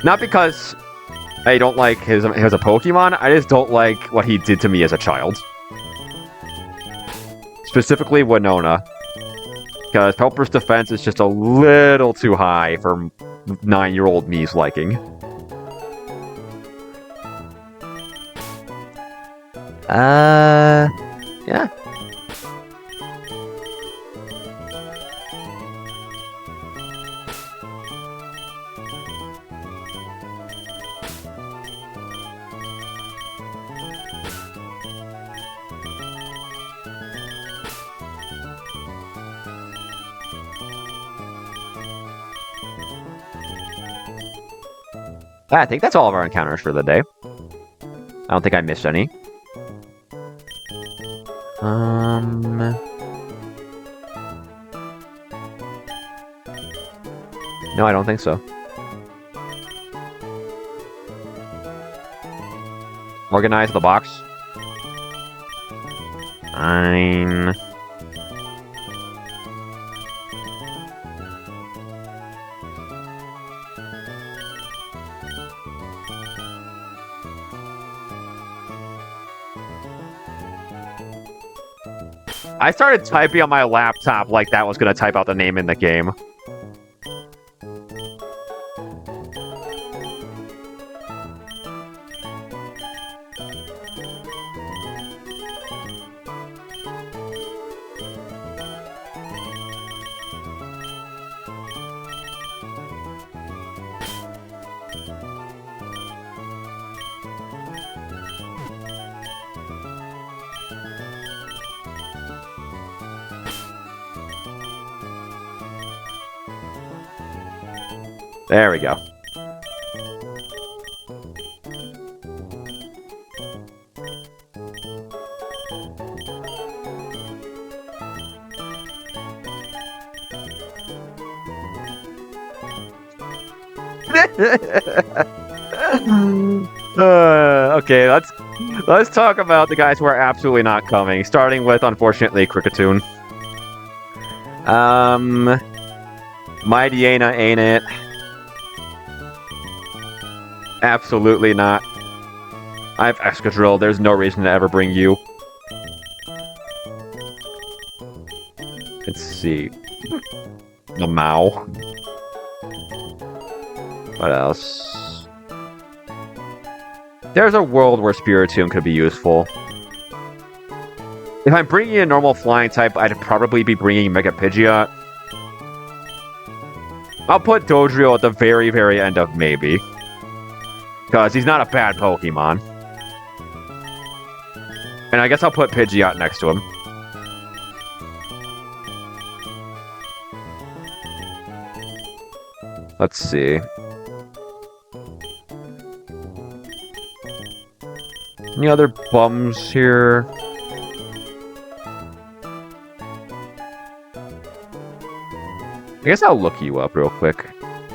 Not because I don't like his as a Pokemon, I just don't like what he did to me as a child. Specifically Winona. Because Pelipper's defense is just a little too high for 9-year-old me's liking. Yeah. I think that's all of our encounters for the day. I don't think I missed any. No, I don't think so. Organize the box. Fine. I started typing on my laptop like that was going to type out the name in the game. There we go. Okay, let's talk about the guys who are absolutely not coming. Starting with, unfortunately, Cricketune. Mightyena ain't it? Absolutely not. I have Excadrill. There's no reason to ever bring you. Let's see. The Mao. What else? There's a world where Spiritomb could be useful. If I'm bringing a normal flying type, I'd probably be bringing Mega Pidgeot. I'll put Dodrio at the very, very end of maybe. Because he's not a bad Pokemon. And I guess I'll put Pidgeot next to him. Let's see. Any other bums here? I guess I'll look you up real quick.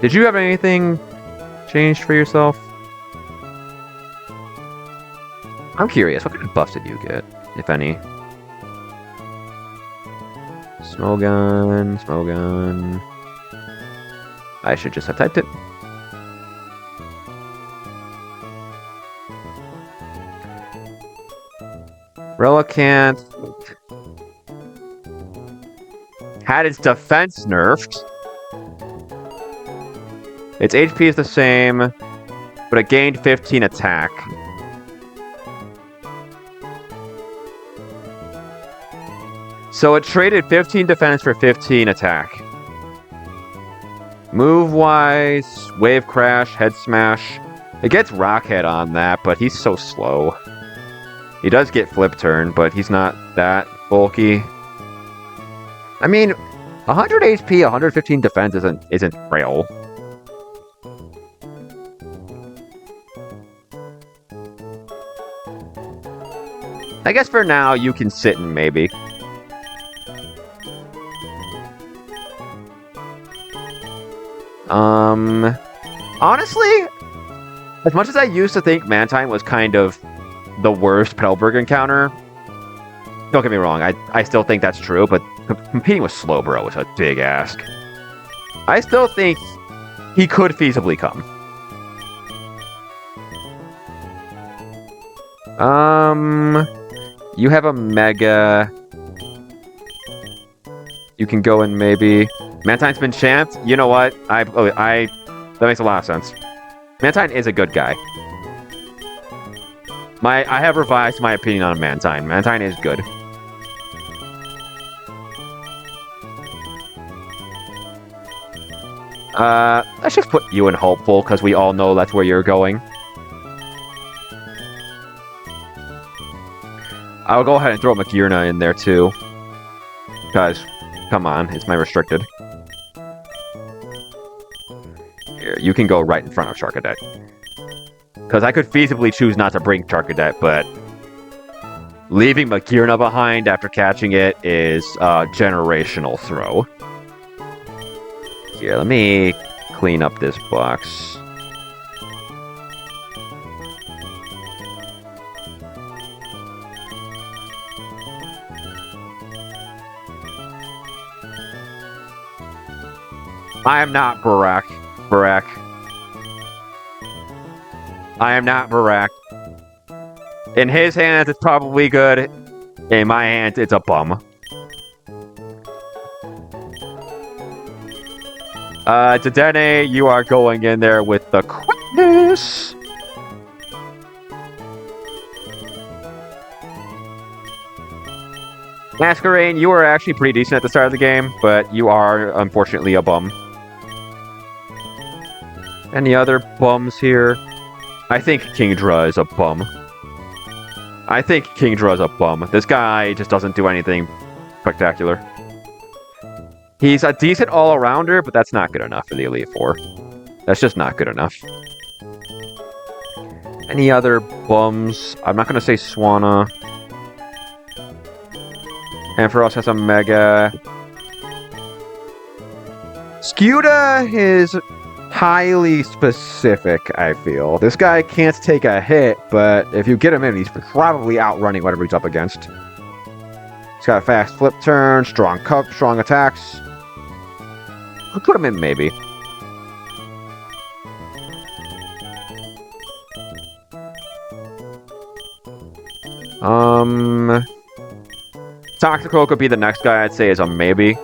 Did you have anything changed for yourself? I'm curious, what kind of buffs did you get, if any? Smogon, Smogon. I should just have typed it. Relicanth had its defense nerfed. Its HP is the same, but it gained 15 attack. So it traded 15 defense for 15 attack. Move-wise, Wave Crash, Head Smash. It gets Rockhead on that, but he's so slow. He does get Flip Turn, but he's not that bulky. I mean, 100 HP, 115 defense isn't frail. I guess for now, you can sit and maybe. Honestly, as much as I used to think Mantine was kind of the worst Pelipper encounter, don't get me wrong, I still think that's true, but competing with Slowbro is a big ask. I still think he could feasibly come. You have a Mega. You can go in maybe. Mantine's been champed. You know what? That makes a lot of sense. Mantine is a good guy. I have revised my opinion on Mantine. Mantine is good. Let's just put you in hopeful, because we all know that's where you're going. I'll go ahead and throw Magearna in there, too. Because, come on, it's my restricted. Here, you can go right in front of Charcadet. Because I could feasibly choose not to bring Charcadet, but leaving Magearna behind after catching it is a generational throw. Here, let me clean up this box. I am not Barak. I am not Barak. In his hands, it's probably good. In my hands, it's a bum. Dedenne, you are going in there with the quickness. Masquerade, you were actually pretty decent at the start of the game, but you are, unfortunately, a bum. Any other bums here? I think Kingdra is a bum. This guy just doesn't do anything spectacular. He's a decent all-arounder, but that's not good enough for the Elite Four. That's just not good enough. Any other bums? I'm not going to say Swanna. Ampharos has a Mega. Scuda is highly specific, I feel. This guy can't take a hit, but if you get him in, he's probably outrunning whatever he's up against. He's got a fast flip turn, strong attacks. I'll put him in, maybe. Toxical could be the next guy I'd say is a maybe.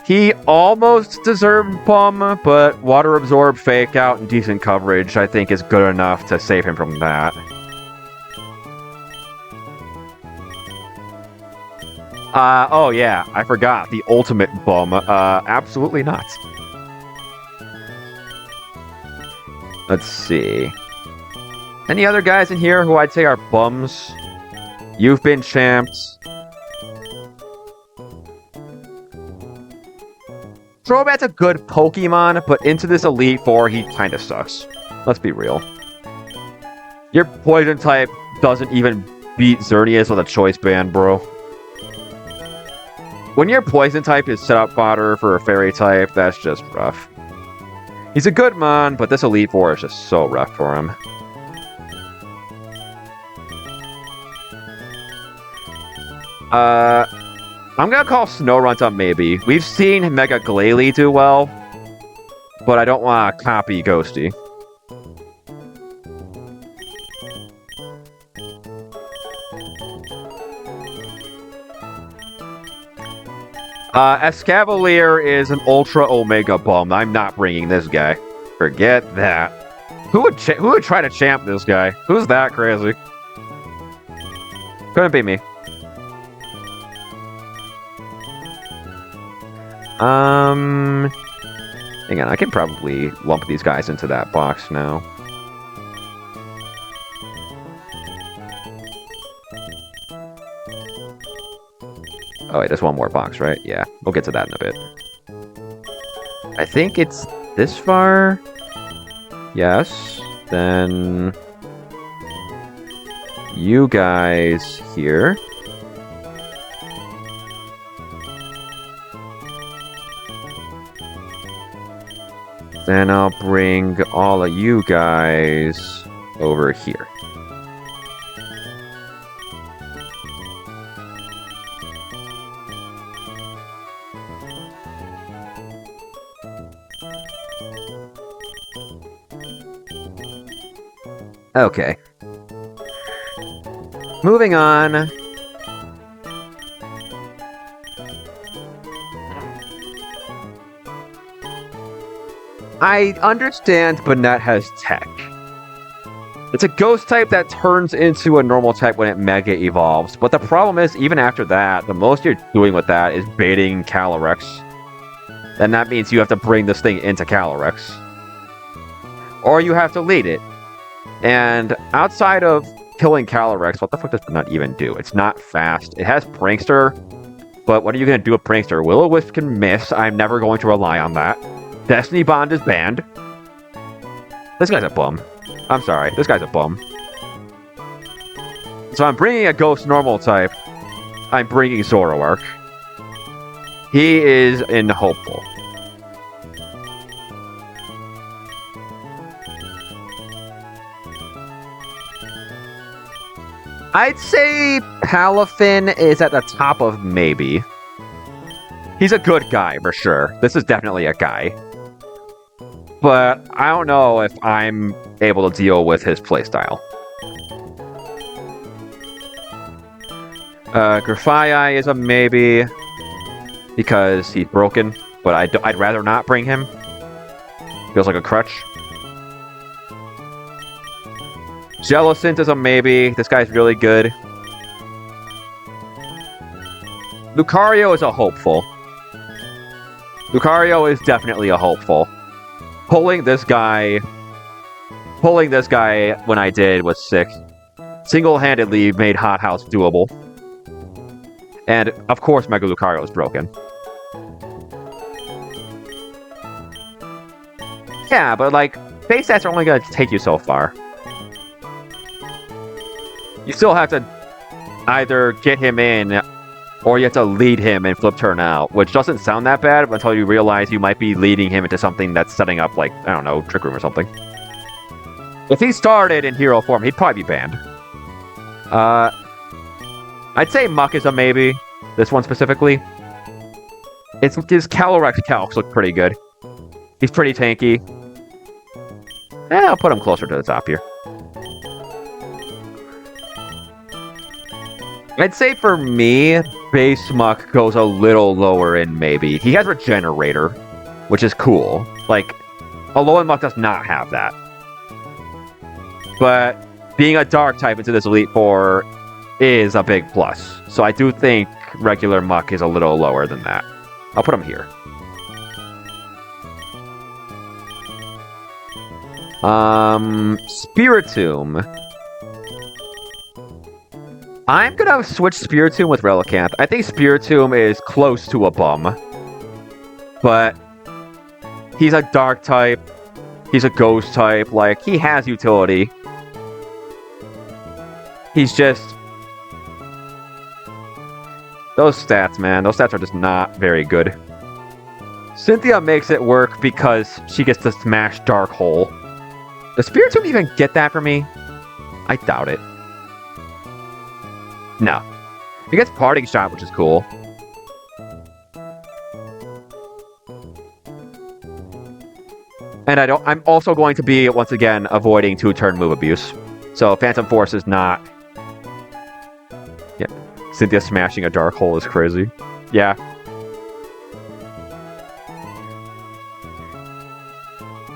He almost deserved Bum, but Water Absorb, Fake Out, and decent coverage I think is good enough to save him from that. Oh yeah, I forgot. The ultimate Bum. Absolutely not. Let's see. Any other guys in here who I'd say are bums? You've been champed. Throwbat's a good Pokemon, but into this Elite Four, he kind of sucks. Let's be real. Your Poison type doesn't even beat Xerneas with a Choice Band, bro. When your Poison type is set up fodder for a Fairy type, that's just rough. He's a good mon, but this Elite Four is just so rough for him. I'm gonna call Snorunt a maybe. We've seen Mega Glalie do well, but I don't want to copy Ghosty. Escavalier is an Ultra Omega Bum. I'm not bringing this guy. Forget that. Who would try to champ this guy? Who's that crazy? Couldn't be me. Hang on, I can probably lump these guys into that box now. Oh wait, there's one more box, right? Yeah, we'll get to that in a bit. I think it's this far. Yes. Then you guys here. Then I'll bring all of you guys over here. Okay. Moving on. I understand Banette has tech. It's a ghost type that turns into a normal type when it mega evolves, but the problem is, even after that, the most you're doing with that is baiting Calyrex. Then that means you have to bring this thing into Calyrex. Or you have to lead it. And outside of killing Calyrex, what the fuck does Banette even do? It's not fast. It has Prankster, but what are you going to do with Prankster? Will-O-Wisp can miss. I'm never going to rely on that. Destiny Bond is banned. This guy's a bum. I'm sorry, this guy's a bum. So I'm bringing a Ghost Normal type. I'm bringing Zoroark. He is in hopeful. I'd say Palafin is at the top of maybe. He's a good guy, for sure. This is definitely a guy. But I don't know if I'm able to deal with his playstyle. Grafaiai is a maybe. Because he's broken. But I'd rather not bring him. Feels like a crutch. Jellicent is a maybe. This guy's really good. Lucario is a hopeful. Lucario is definitely a hopeful. Pulling this guy when I did was sick. Single-handedly made Hot House doable. And, of course, Mega Lucario is broken. Yeah, but, like, base stats are only going to take you so far. You still have to either get him in, or you have to lead him and flip turn out, which doesn't sound that bad until you realize you might be leading him into something that's setting up, like, I don't know, Trick Room or something. If he started in hero form, he'd probably be banned. I'd say Muck is a maybe. This one specifically. His Calyrex calcs look pretty good. He's pretty tanky. I'll put him closer to the top here. I'd say for me, base Muck goes a little lower in maybe. He has Regenerator, which is cool. Like, Alolan Muck does not have that. But being a Dark type into this Elite Four is a big plus. So I do think regular Muck is a little lower than that. I'll put him here. Spiritomb. I'm gonna switch Spiritomb with Relicanth. I think Spiritomb is close to a bum. But he's a Dark type. He's a Ghost type. Like, he has utility. He's just... Those stats, man. Those stats are just not very good. Cynthia makes it work because she gets to smash Dark Hole. Does Spiritomb even get that for me? I doubt it. No. He gets Parting Shot, which is cool. And I'm also going to be, once again, avoiding 2-turn move abuse. So Phantom Force is not... Yeah. Cynthia smashing a Dark Hole is crazy. Yeah.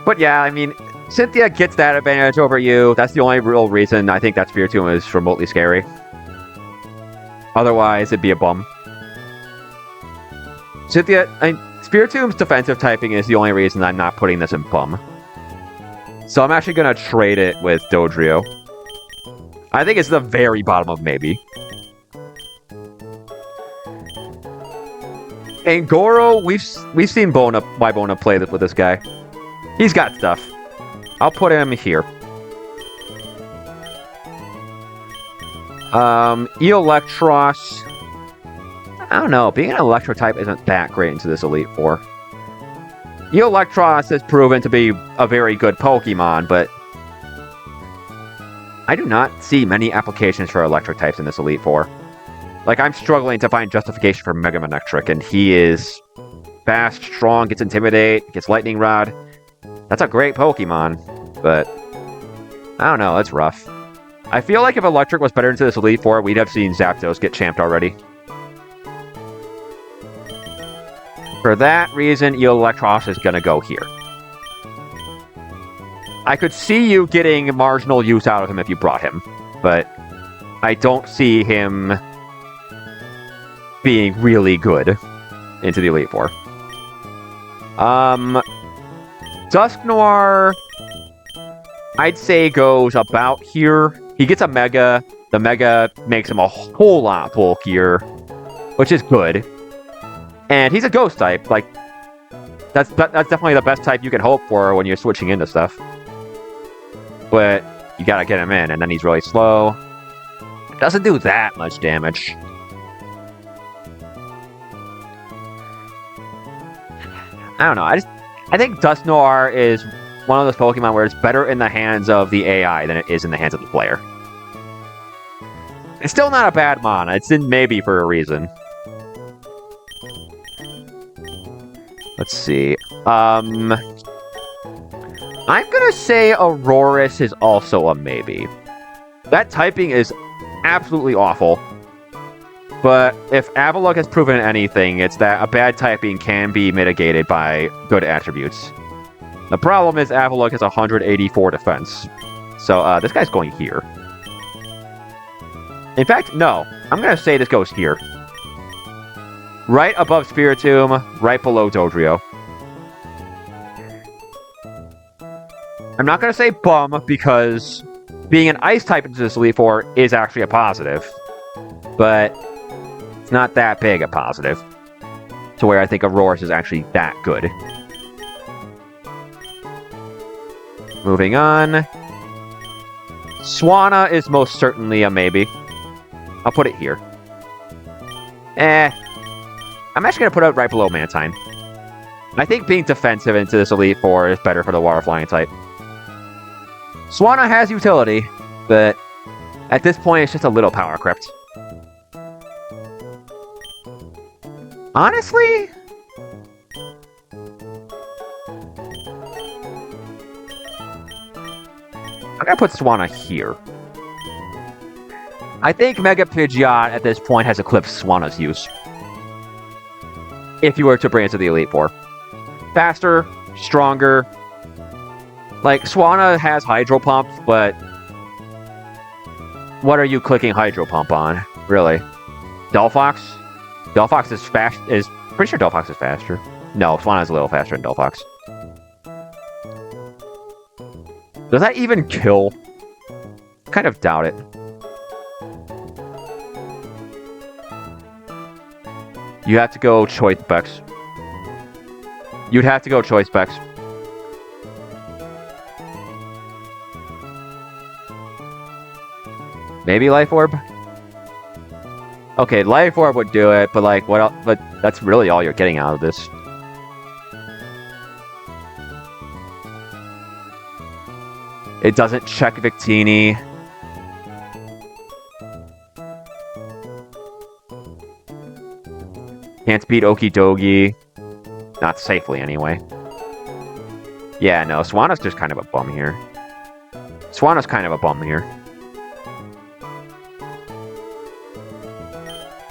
But yeah, I mean, Cynthia gets that advantage over you. That's the only real reason I think that Spiritomb is remotely scary. Otherwise, it'd be a bum. Spiritomb's defensive typing is the only reason I'm not putting this in bum. So I'm actually going to trade it with Dodrio. I think it's the very bottom of maybe. And Goro, we've seen Bona play this with this guy. He's got stuff. I'll put him here. Electros. I don't know. Being an Electro type isn't that great into this Elite Four. Electros has proven to be a very good Pokemon, but I do not see many applications for Electric types in this Elite Four. Like, I'm struggling to find justification for Mega Manectric, and he is fast, strong, gets Intimidate, gets Lightning Rod. That's a great Pokemon, but I don't know, it's rough. I feel like if Electric was better into this Elite Four, we'd have seen Zapdos get champed already. For that reason, Electros is gonna go here. I could see you getting marginal use out of him if you brought him, but I don't see him being really good into the Elite Four. Dusknoir, I'd say goes about here. He gets a Mega. The Mega makes him a whole lot bulkier, which is good. And he's a Ghost type. Like, that's definitely the best type you can hope for when you're switching into stuff. But you gotta get him in, and then he's really slow. Doesn't do that much damage. I don't know. I think Dusknoir is one of those Pokemon where it's better in the hands of the AI than it is in the hands of the player. It's still not a bad mon. It's in maybe for a reason. Let's see. I'm gonna say Aurorus is also a maybe. That typing is absolutely awful. But if Avalugg has proven anything, it's that a bad typing can be mitigated by good attributes. The problem is Avalugg has 184 defense. So this guy's going here. In fact, no. I'm going to say this goes here. Right above Spiritomb, right below Dodrio. I'm not going to say bum, because being an ice type into this Elite Four is actually a positive. But it's not that big a positive, to where I think Aurorus is actually that good. Moving on. Swanna is most certainly a maybe. I'll put it here. I'm actually going to put it right below Mantine. I think being defensive into this Elite Four is better for the Water Flying type. Swanna has utility, but at this point it's just a little power crept. Honestly, I'm gonna put Swanna here. I think Mega Pidgeot at this point has eclipsed Swanna's use. If you were to bring it to the Elite Four. Faster, stronger. Like, Swanna has Hydro Pump, but what are you clicking Hydro Pump on, really? Delphox? Delphox is fast. Pretty sure Delphox is faster. No, Swanna's a little faster than Delphox. Does that even kill? Kind of doubt it. You have to go Choice Specs. You'd have to go Choice Specs. Maybe Life Orb? Okay, Life Orb would do it, but like, what else? But that's really all you're getting out of this. It doesn't check Victini. Can't beat Okidogi. Not safely, anyway. Yeah, no, Swanna's just kind of a bum here. Swanna's kind of a bum here.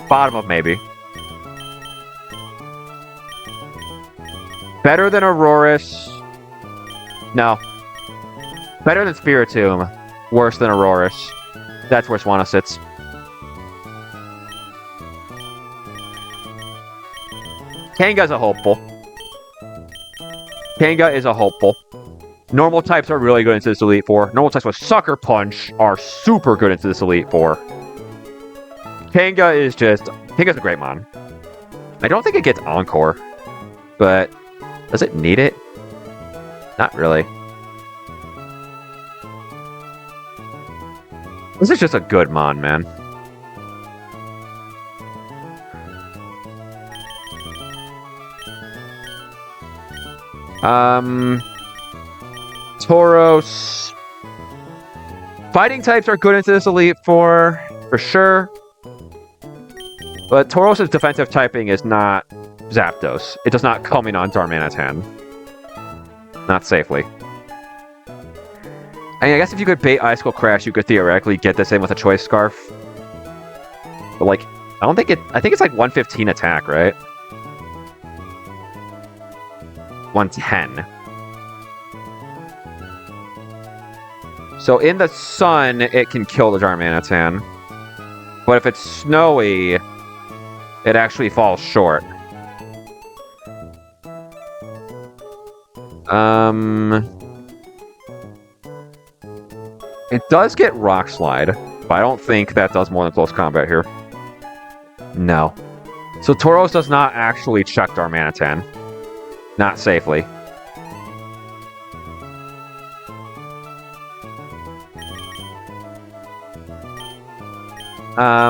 Bottom of maybe. Better than Aurorus. No. Better than Spiritomb. Worse than Aurorus. That's where Swanna sits. Kanga a hopeful. Kanga is a hopeful. Normal types are really good into this Elite Four. Normal types with Sucker Punch are super good into this Elite Four. Kanga is just... Kanga's a great mon. I don't think it gets Encore. But... does it need it? Not really. This is just a good mon, man. Tauros. Fighting types are good into this Elite Four, for sure. But Tauros' defensive typing is not Zapdos. It does not come in on Darmanitan. Not safely. I mean, I guess if you could bait Icicle Crash, you could theoretically get this in with a Choice Scarf. But, like, I don't think it... I think it's like 115 attack, right? 110. So in the sun, it can kill the Darmanitan. But if it's snowy, it actually falls short. It does get Rock Slide, but I don't think that does more than close combat here. No. So Tauros does not actually check Darmanitan. Not safely.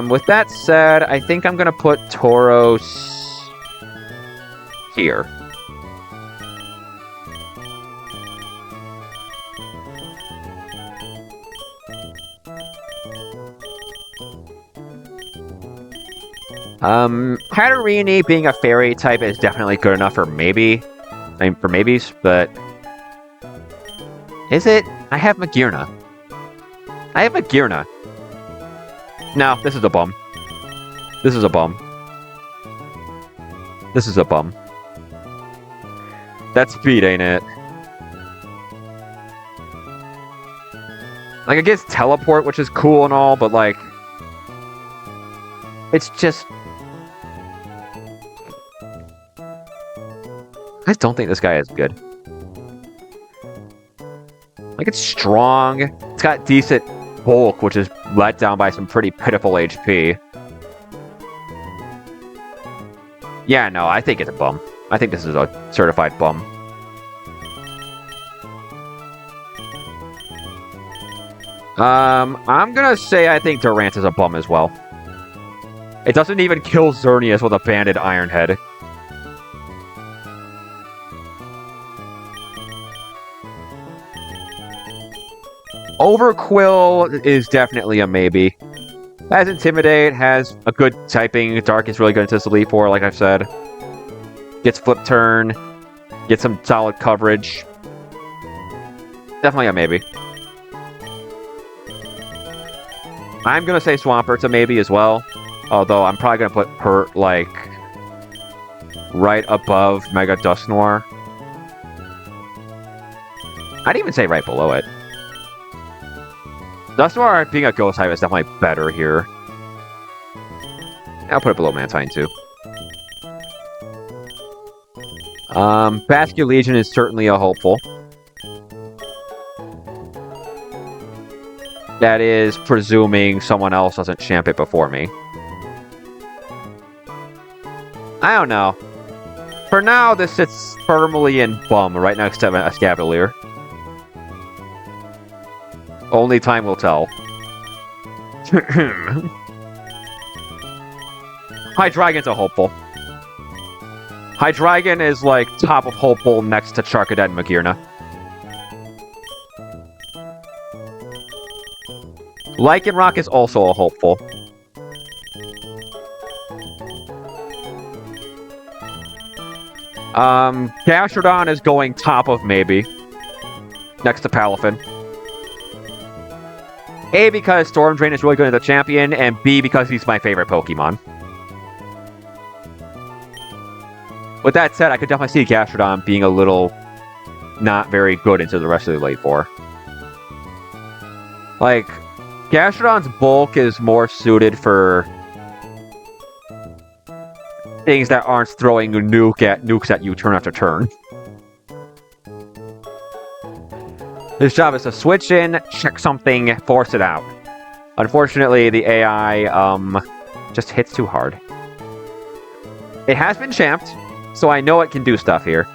With that said, I think I'm gonna put Tauros here. Hatterini being a fairy type is definitely good enough for maybe. I mean, for maybes, but... Is it? I have Magearna. I have Magearna. No, this is a bum. This is a bum. This is a bum. That's speed, ain't it? Like, it gets teleport, which is cool and all, but, like... It's just... I just don't think this guy is good. Like, it's strong. It's got decent bulk, which is let down by some pretty pitiful HP. Yeah, no, I think it's a bum. I think this is a certified bum. I'm gonna say I think Durant is a bum as well. It doesn't even kill Xerneas with a banded Iron Head. Overquill is definitely a maybe. Has Intimidate, has a good typing. Dark is really good into this Elite Four, like I've said. Gets Flip Turn. Gets some solid coverage. Definitely a maybe. I'm gonna say Swampert's a maybe as well. Although I'm probably gonna put Pert, like, right above Mega Dusknoir. I'd even say right below it. Dusknoir being a ghost type is definitely better here. I'll put it below Mantine too. Basque Legion is certainly a hopeful. That is presuming someone else doesn't champ it before me. I don't know. For now, this sits firmly in bum, right next to a Escavalier. Only time will tell. Hydreigon's a hopeful. Hydreigon is like top of hopeful next to Charcadet and Magearna. Lycanroc is also a hopeful. Gastrodon is going top of maybe. Next to Palafin. A, because Storm Drain is really good at the champion, and B, because he's my favorite Pokemon. With that said, I could definitely see Gastrodon being a little not very good into the rest of the Elite Four. Like, Gastrodon's bulk is more suited for things that aren't throwing nukes at you turn after turn. His job is to switch in, check something, force it out. Unfortunately, the AI just hits too hard. It has been champed, so I know it can do stuff here.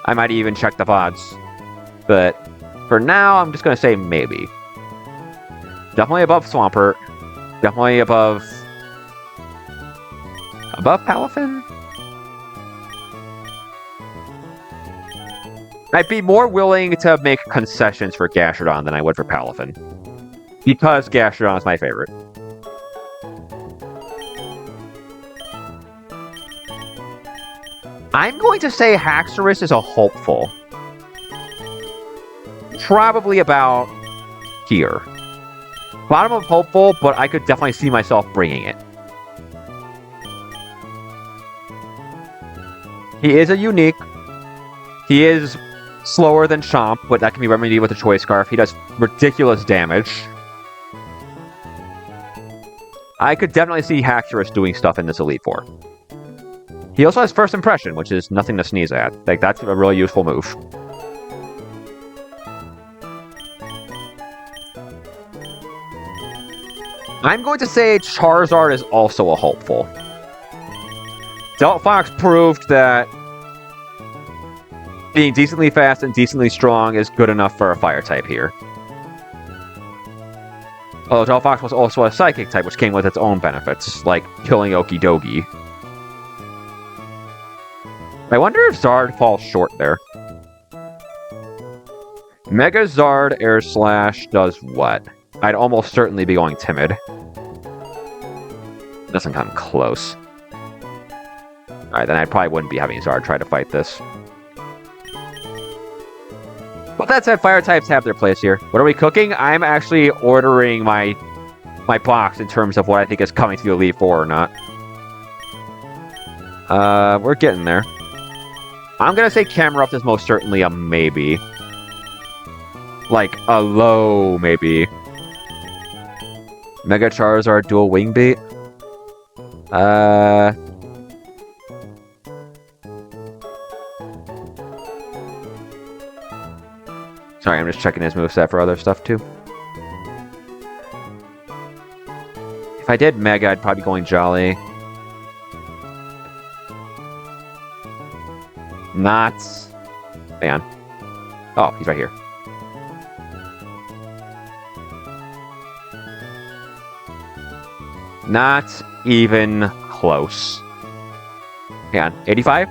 I might even check the VODs. But for now, I'm just going to say maybe. Definitely above Swampert. Definitely above... Above Palafin? I'd be more willing to make concessions for Gastrodon than I would for Palafin. Because Gastrodon is my favorite. I'm going to say Haxorus is a hopeful. probably about here. Bottom of hopeful, but I could definitely see myself bringing it. He is a unique. He is slower than Chomp, but that can be remedied with a Choice Scarf. He does ridiculous damage. I could definitely see Haxorus doing stuff in this Elite Four. He also has First Impression, which is nothing to sneeze at. Like, that's a really useful move. I'm going to say Charizard is also a hopeful. Delphox proved that being decently fast and decently strong is good enough for a fire type here. Although Delphox was also a psychic type, which came with its own benefits, like killing Okidogi. I wonder if Zard falls short there. Mega Zard Air Slash does what? I'd almost certainly be going Timid. Doesn't come close. Alright, then I probably wouldn't be having Zard try to fight this. But that said, fire types have their place here. What are we cooking? I'm actually ordering my box in terms of what I think is coming to the Elite Four or not. We're getting there. I'm gonna say Camerupt is most certainly a maybe. Like, a low maybe. Mega Charizard dual wing beat. Sorry, I'm just checking his moveset for other stuff too. If I did Mega, I'd probably be going Jolly. Not. Hang on. Oh, he's right here. Not even close. Hang on, 85?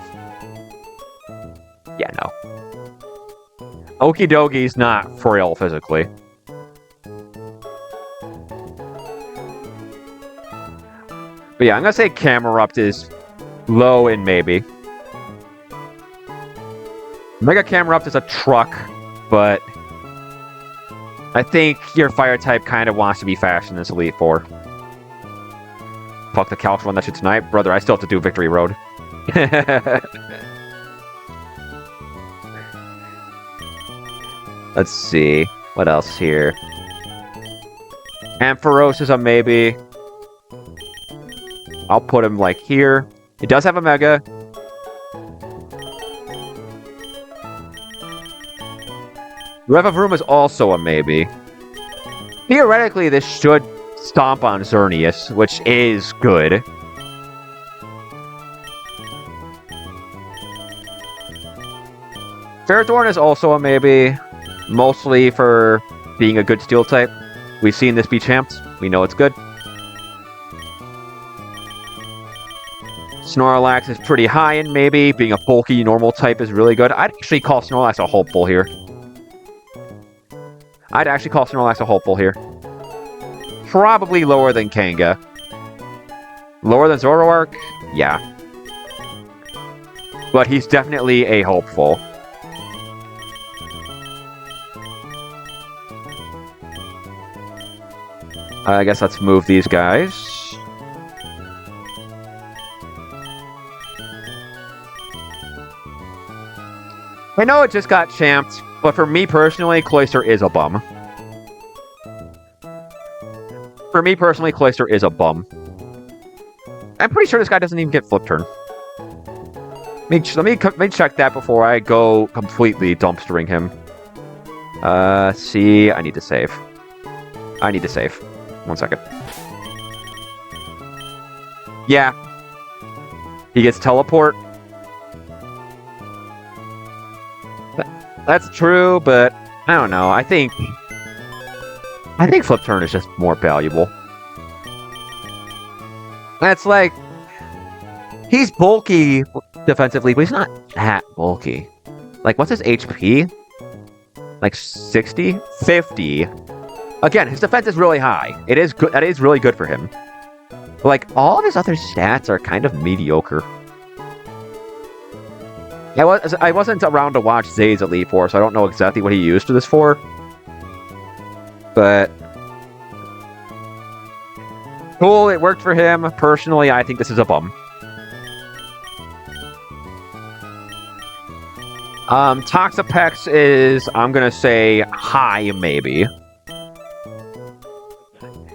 Yeah, no. Okidogi's not frail physically. But yeah, I'm gonna say Camerupt is low in maybe. Mega Camerupt is a truck, but I think your fire type kind of wants to be fast in this Elite Four. Fuck the couch run that shit tonight. Brother, I still have to do Victory Road. Let's see. What else here? Ampharos is a maybe. I'll put him, like, here. It does have a Mega. Revavroom is also a maybe. Theoretically, this should stomp on Xerneas, which is good. Ferrothorn is also a maybe. Mostly for being a good steel type. We've seen this be champed. We know it's good. Snorlax is pretty high in maybe. Being a bulky normal type is really good. I'd actually call Snorlax a hopeful here. Probably lower than Kanga. Lower than Zoroark? Yeah. But he's definitely a hopeful. I guess let's move these guys. I know it just got champed, but for me personally, Cloyster is a bum. I'm pretty sure this guy doesn't even get Flip Turn. Let me check that before I go completely dumpstering him. See, I need to save. 1 second. Yeah. He gets Teleport. That's true, but I don't know. I think Flip Turn is just more valuable. That's like... He's bulky defensively, but he's not that bulky. Like, what's his HP? Like 60? 50? Again, his defense is really high. It is good. That is really good for him. But like, all of his other stats are kind of mediocre. I wasn't around to watch Zay's Elite Four, so I don't know exactly what he used this for. But cool, it worked for him. Personally, I think this is a bum. Toxapex is, I'm gonna say, high, maybe.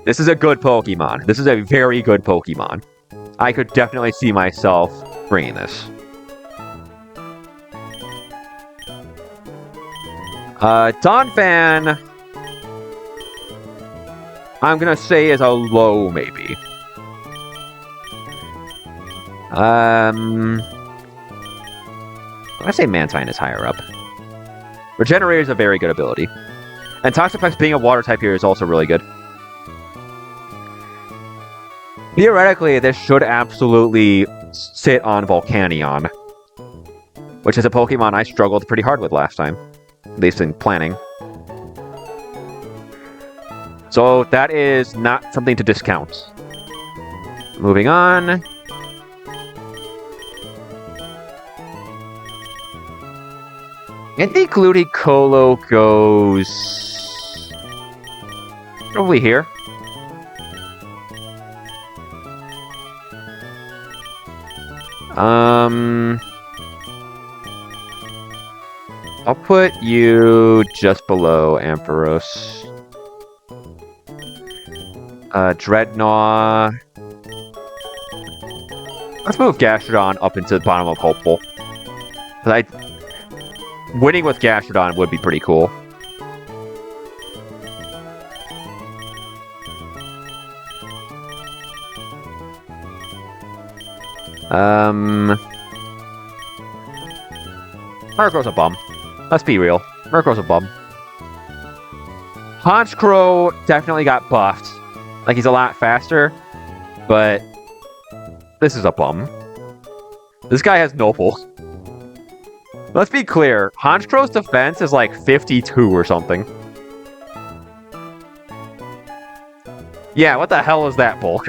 This is a good Pokemon. This is a very good Pokemon. I could definitely see myself bringing this. Donphan, I'm gonna say is a low, maybe. I say Mantine is higher up. Regenerator is a very good ability. And Toxapex being a water type here is also really good. Theoretically, this should absolutely sit on Volcanion, which is a Pokemon I struggled pretty hard with last time, at least in planning. So that is not something to discount. Moving on. I think Ludicolo goes probably here. I'll put you just below Ampharos. Dreadnought. Let's move Gastrodon up into the bottom of Hopeful. Winning with Gastrodon would be pretty cool. Murkrow's a bum. Let's be real. Murkrow's a bum. Honchkrow definitely got buffed. Like, he's a lot faster, but this is a bum. This guy has Noble. Let's be clear. Honchkrow's defense is like 52 or something. Yeah, what the hell is that bulk?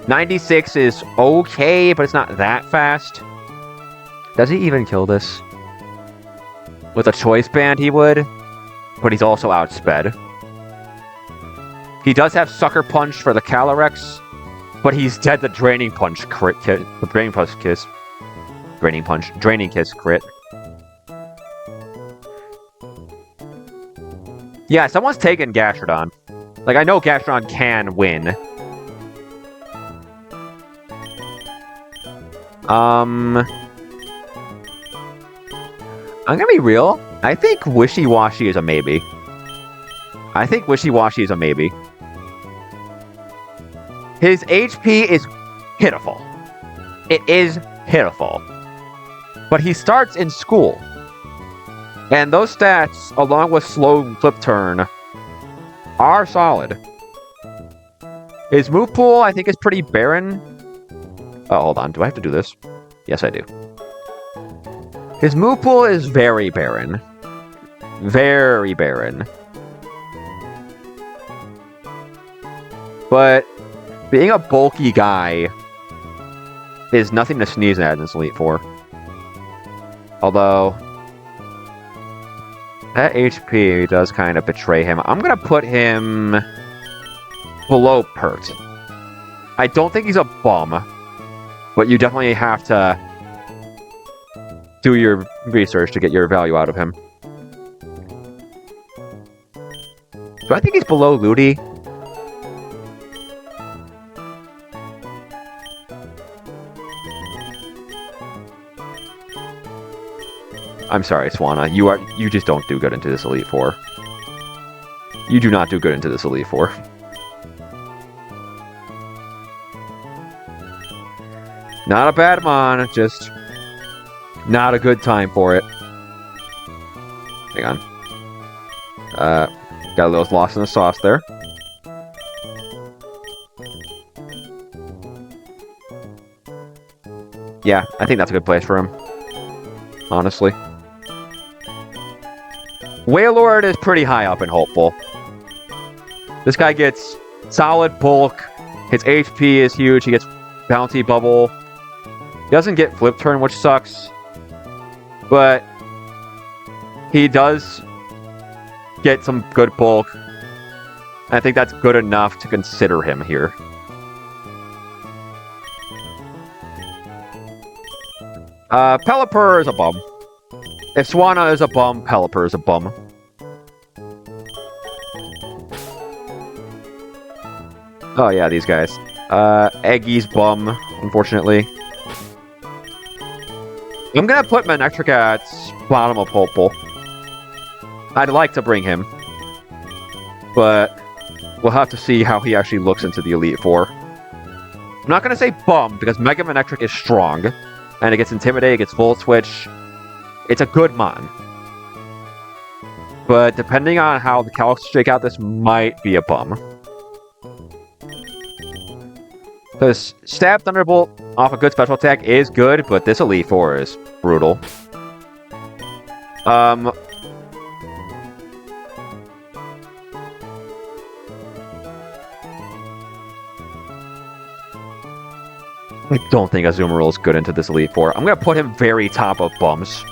96 is okay, but it's not that fast. Does he even kill this? With a choice band, he would. But he's also outsped. He does have Sucker Punch for the Calyrex, but he's dead to Draining Punch crit. The Draining Punch Kiss. Draining Punch. Draining Kiss crit. Yeah, someone's taken Gastrodon. Like, I know Gastrodon can win. I'm gonna be real. I think Wishy-Washy is a maybe. I think Wishy-Washy is a maybe. His HP is pitiful. It is pitiful. But he starts in school. And those stats, along with slow flip turn, are solid. His move pool, I think, is pretty barren. Oh, hold on. Do I have to do this? Yes, I do. His move pool is very barren. Very barren. But being a bulky guy is nothing to sneeze at in this Elite Four. Although, that HP does kind of betray him. I'm going to put him below Pert. I don't think he's a bum, but you definitely have to do your research to get your value out of him. Do I think he's below Ludi? I'm sorry, Swanna. You just don't do good into this Elite Four. You do not do good into this Elite Four. Not a bad mon, just not a good time for it. Hang on. Got a little lost in the sauce there. Yeah, I think that's a good place for him. Honestly. Wailord is pretty high up and hopeful. This guy gets solid bulk. His HP is huge. He gets Bounty Bubble. He doesn't get flip turn, which sucks. But he does get some good bulk. I think that's good enough to consider him here. Pelipper is a bum. If Swanna is a bum, Pelipper is a bum. Oh yeah, these guys. Eggy's bum, unfortunately. I'm gonna put Manectric at bottom of hopeful. I'd like to bring him, but we'll have to see how he actually looks into the Elite Four. I'm not gonna say bum, because Mega Manectric is strong, and it gets Intimidate, it gets Full Switch. It's a good mon. But depending on how the calcs shake out, this might be a bum. Because Stab Thunderbolt off a good special attack is good, but this Elite Four is brutal. I don't think Azumarill is good into this Elite Four. I'm going to put him very top of bums.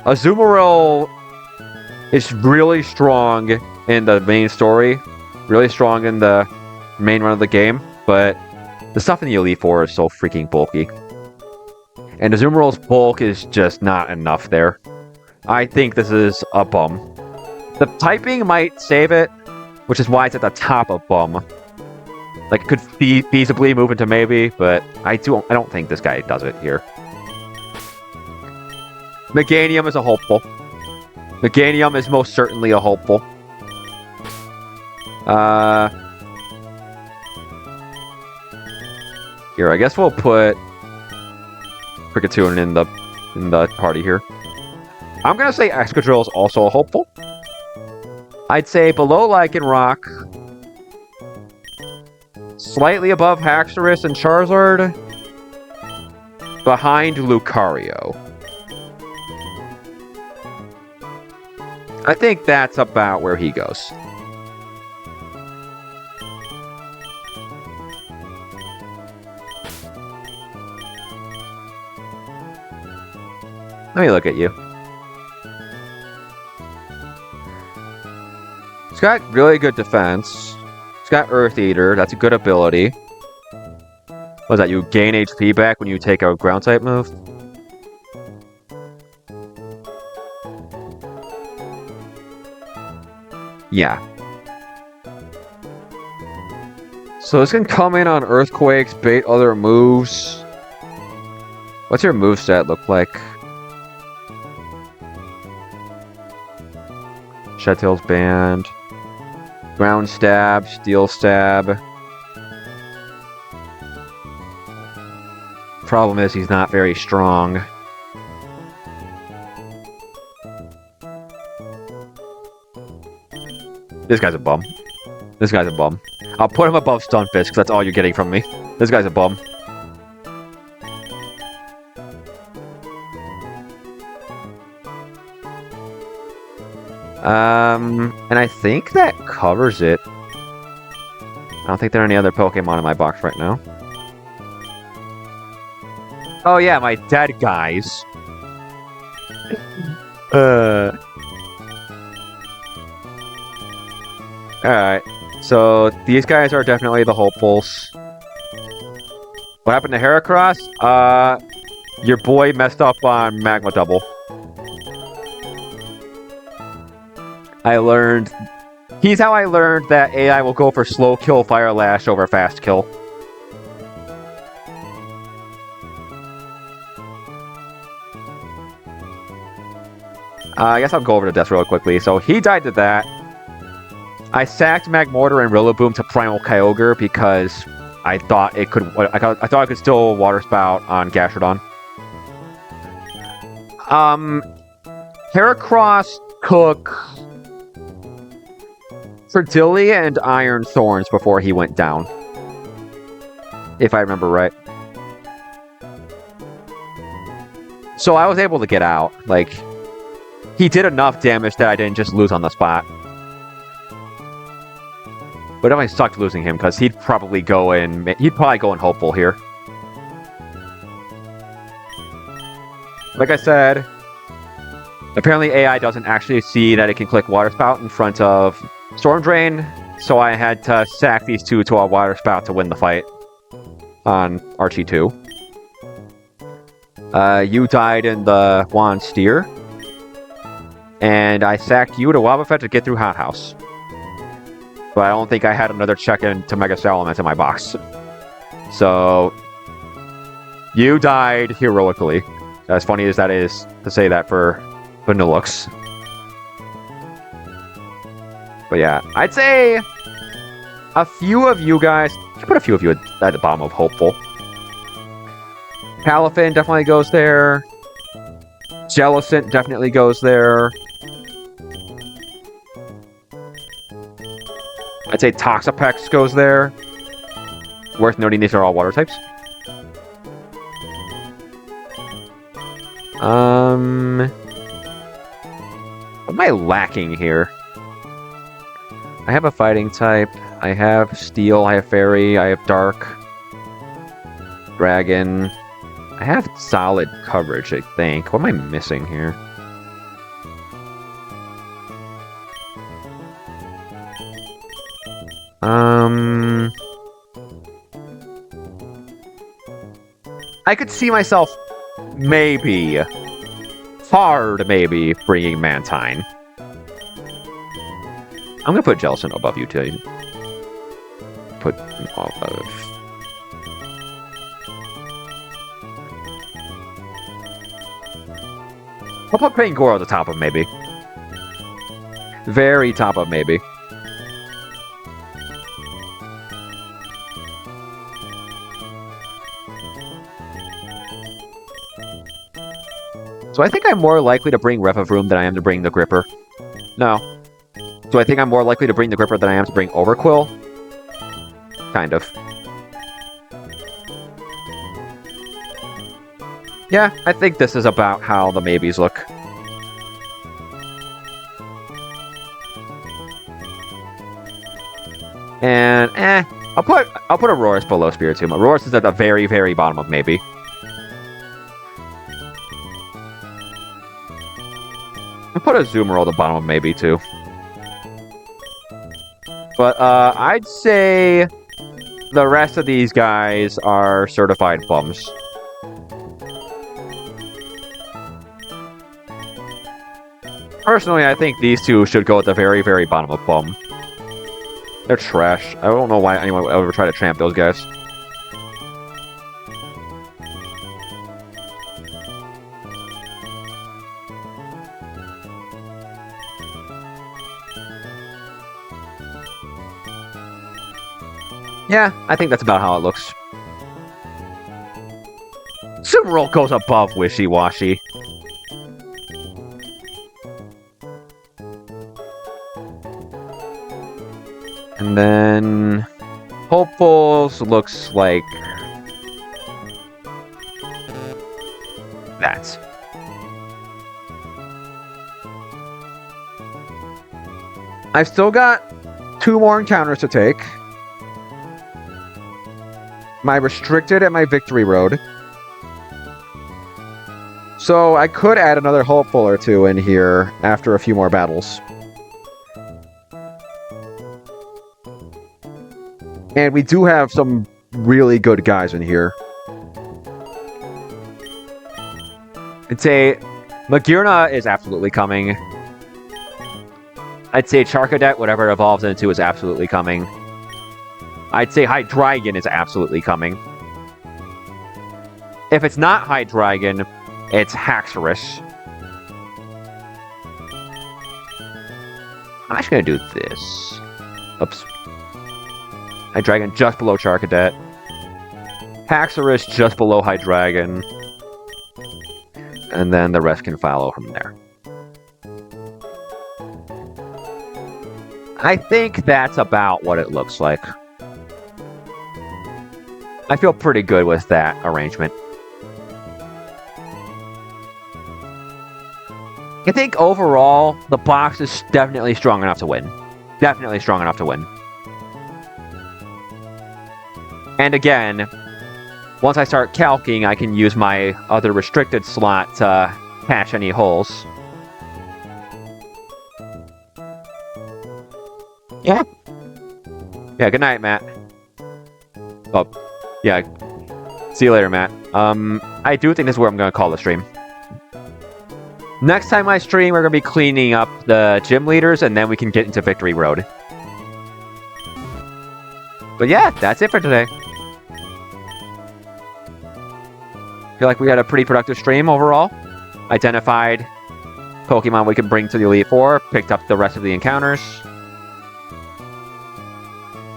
Azumarill is really strong in the main story, really strong in the main run of the game, but the stuff in the Elite Four is so freaking bulky. And Azumarill's bulk is just not enough there. I think this is a bum. The typing might save it, which is why it's at the top of bum. Like, it could feasibly move into maybe, but I don't think this guy does it here. Meganium is a hopeful. Meganium is most certainly a hopeful. Here, I guess we'll put Kricketune in the party here. I'm gonna say Excadrill is also a hopeful. I'd say below Lycanroc, slightly above Haxorus and Charizard, behind Lucario. I think that's about where he goes. Let me look at you. He's got really good defense. He's got Earth Eater. That's a good ability. What is that? You gain HP back when you take a ground type move? Yeah. So this can come in on Earthquakes, bait other moves. What's your moveset look like? Shed-Tail's Band. Ground Stab, Steel Stab. Problem is he's not very strong. This guy's a bum. This guy's a bum. I'll put him above Stunfisk, because that's all you're getting from me. This guy's a bum. And I think that covers it. I don't think there are any other Pokemon in my box right now. Oh yeah, my dead guys. Alright, so these guys are definitely the hopefuls. What happened to Heracross? Your boy messed up on Magma Double. He's how I learned that AI will go for slow kill Fire Lash over fast kill. I guess I'll go over to death real quickly. So he died to that. I sacked Magmortar and Rillaboom to Primal Kyogre because I thought it could. I thought I could still Water Spout on Gastrodon. Heracross took Fritilia and Iron Thorns before he went down, if I remember right. So I was able to get out. Like, he did enough damage that I didn't just lose on the spot. But it definitely sucked losing him, because he'd probably go in hopeful here. like I said, apparently AI doesn't actually see that it can click Water Spout in front of Storm Drain, so I had to sack these two to a Water Spout to win the fight on Archie 2. You died in the Wand Steer, and I sacked you to Wobbuffet to get through Hot House. But I don't think I had another check-in to Mega Salamence in my box. So, you died heroically. As funny as that is to say that for Vanillux. But yeah, I'd say a few of you guys... I put a few of you at the bottom of Hopeful. Palafin definitely goes there. Jellicent definitely goes there. I'd say Toxapex goes there. Worth noting these are all water types. What am I lacking here? I have a fighting type. I have Steel. I have Fairy. I have Dark. Dragon. I have solid coverage, I think. What am I missing here? I could see myself maybe, hard maybe, bringing Mantine. I'm gonna put Jellicent above you too. Put above. I'll put Pangoro at the top of maybe. Very top of maybe. So I think I'm more likely to bring Revavroom than I am to bring the Gripper. No. So I think I'm more likely to bring the Gripper than I am to bring Overquill? Kind of. Yeah, I think this is about how the maybes look. And, I'll put Auroras below Spiritomb. Auroras is at the very, very bottom of maybe. I'll put a Azumarill at the bottom of maybe, too. But, I'd say the rest of these guys are certified bums. Personally, I think these two should go at the very, very bottom of bum. They're trash. I don't know why anyone would ever try to champ those guys. Yeah, I think that's about how it looks. Sumaroll goes above Wishy-Washy. And then Hopefuls looks like that. I've still got 2 more encounters to take. My Restricted and my Victory Road. So I could add another Hopeful or 2 in here after a few more battles. And we do have some really good guys in here. I'd say Magearna is absolutely coming. I'd say Charcadet, whatever it evolves into, is absolutely coming. I'd say Hydreigon is absolutely coming. If it's not Hydreigon, it's Haxorus. I'm actually going to do this. Oops. Hydreigon just below Charcadet. Haxorus just below Hydreigon. And then the rest can follow from there. I think that's about what it looks like. I feel pretty good with that arrangement. I think overall, the box is definitely strong enough to win. Definitely strong enough to win. And again, once I start calking, I can use my other restricted slot to patch any holes. Yeah. Yeah, good night, Matt. Oh, yeah. See you later, Matt. I do think this is where I'm going to call the stream. Next time I stream, we're going to be cleaning up the gym leaders, and then we can get into Victory Road. But yeah, that's it for today. Feel like we had a pretty productive stream overall. Identified Pokemon we can bring to the Elite Four, picked up the rest of the encounters.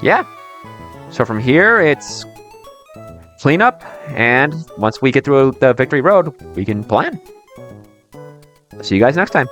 Yeah. So from here, it's cleanup, and once we get through the Victory Road, we can plan. See you guys next time.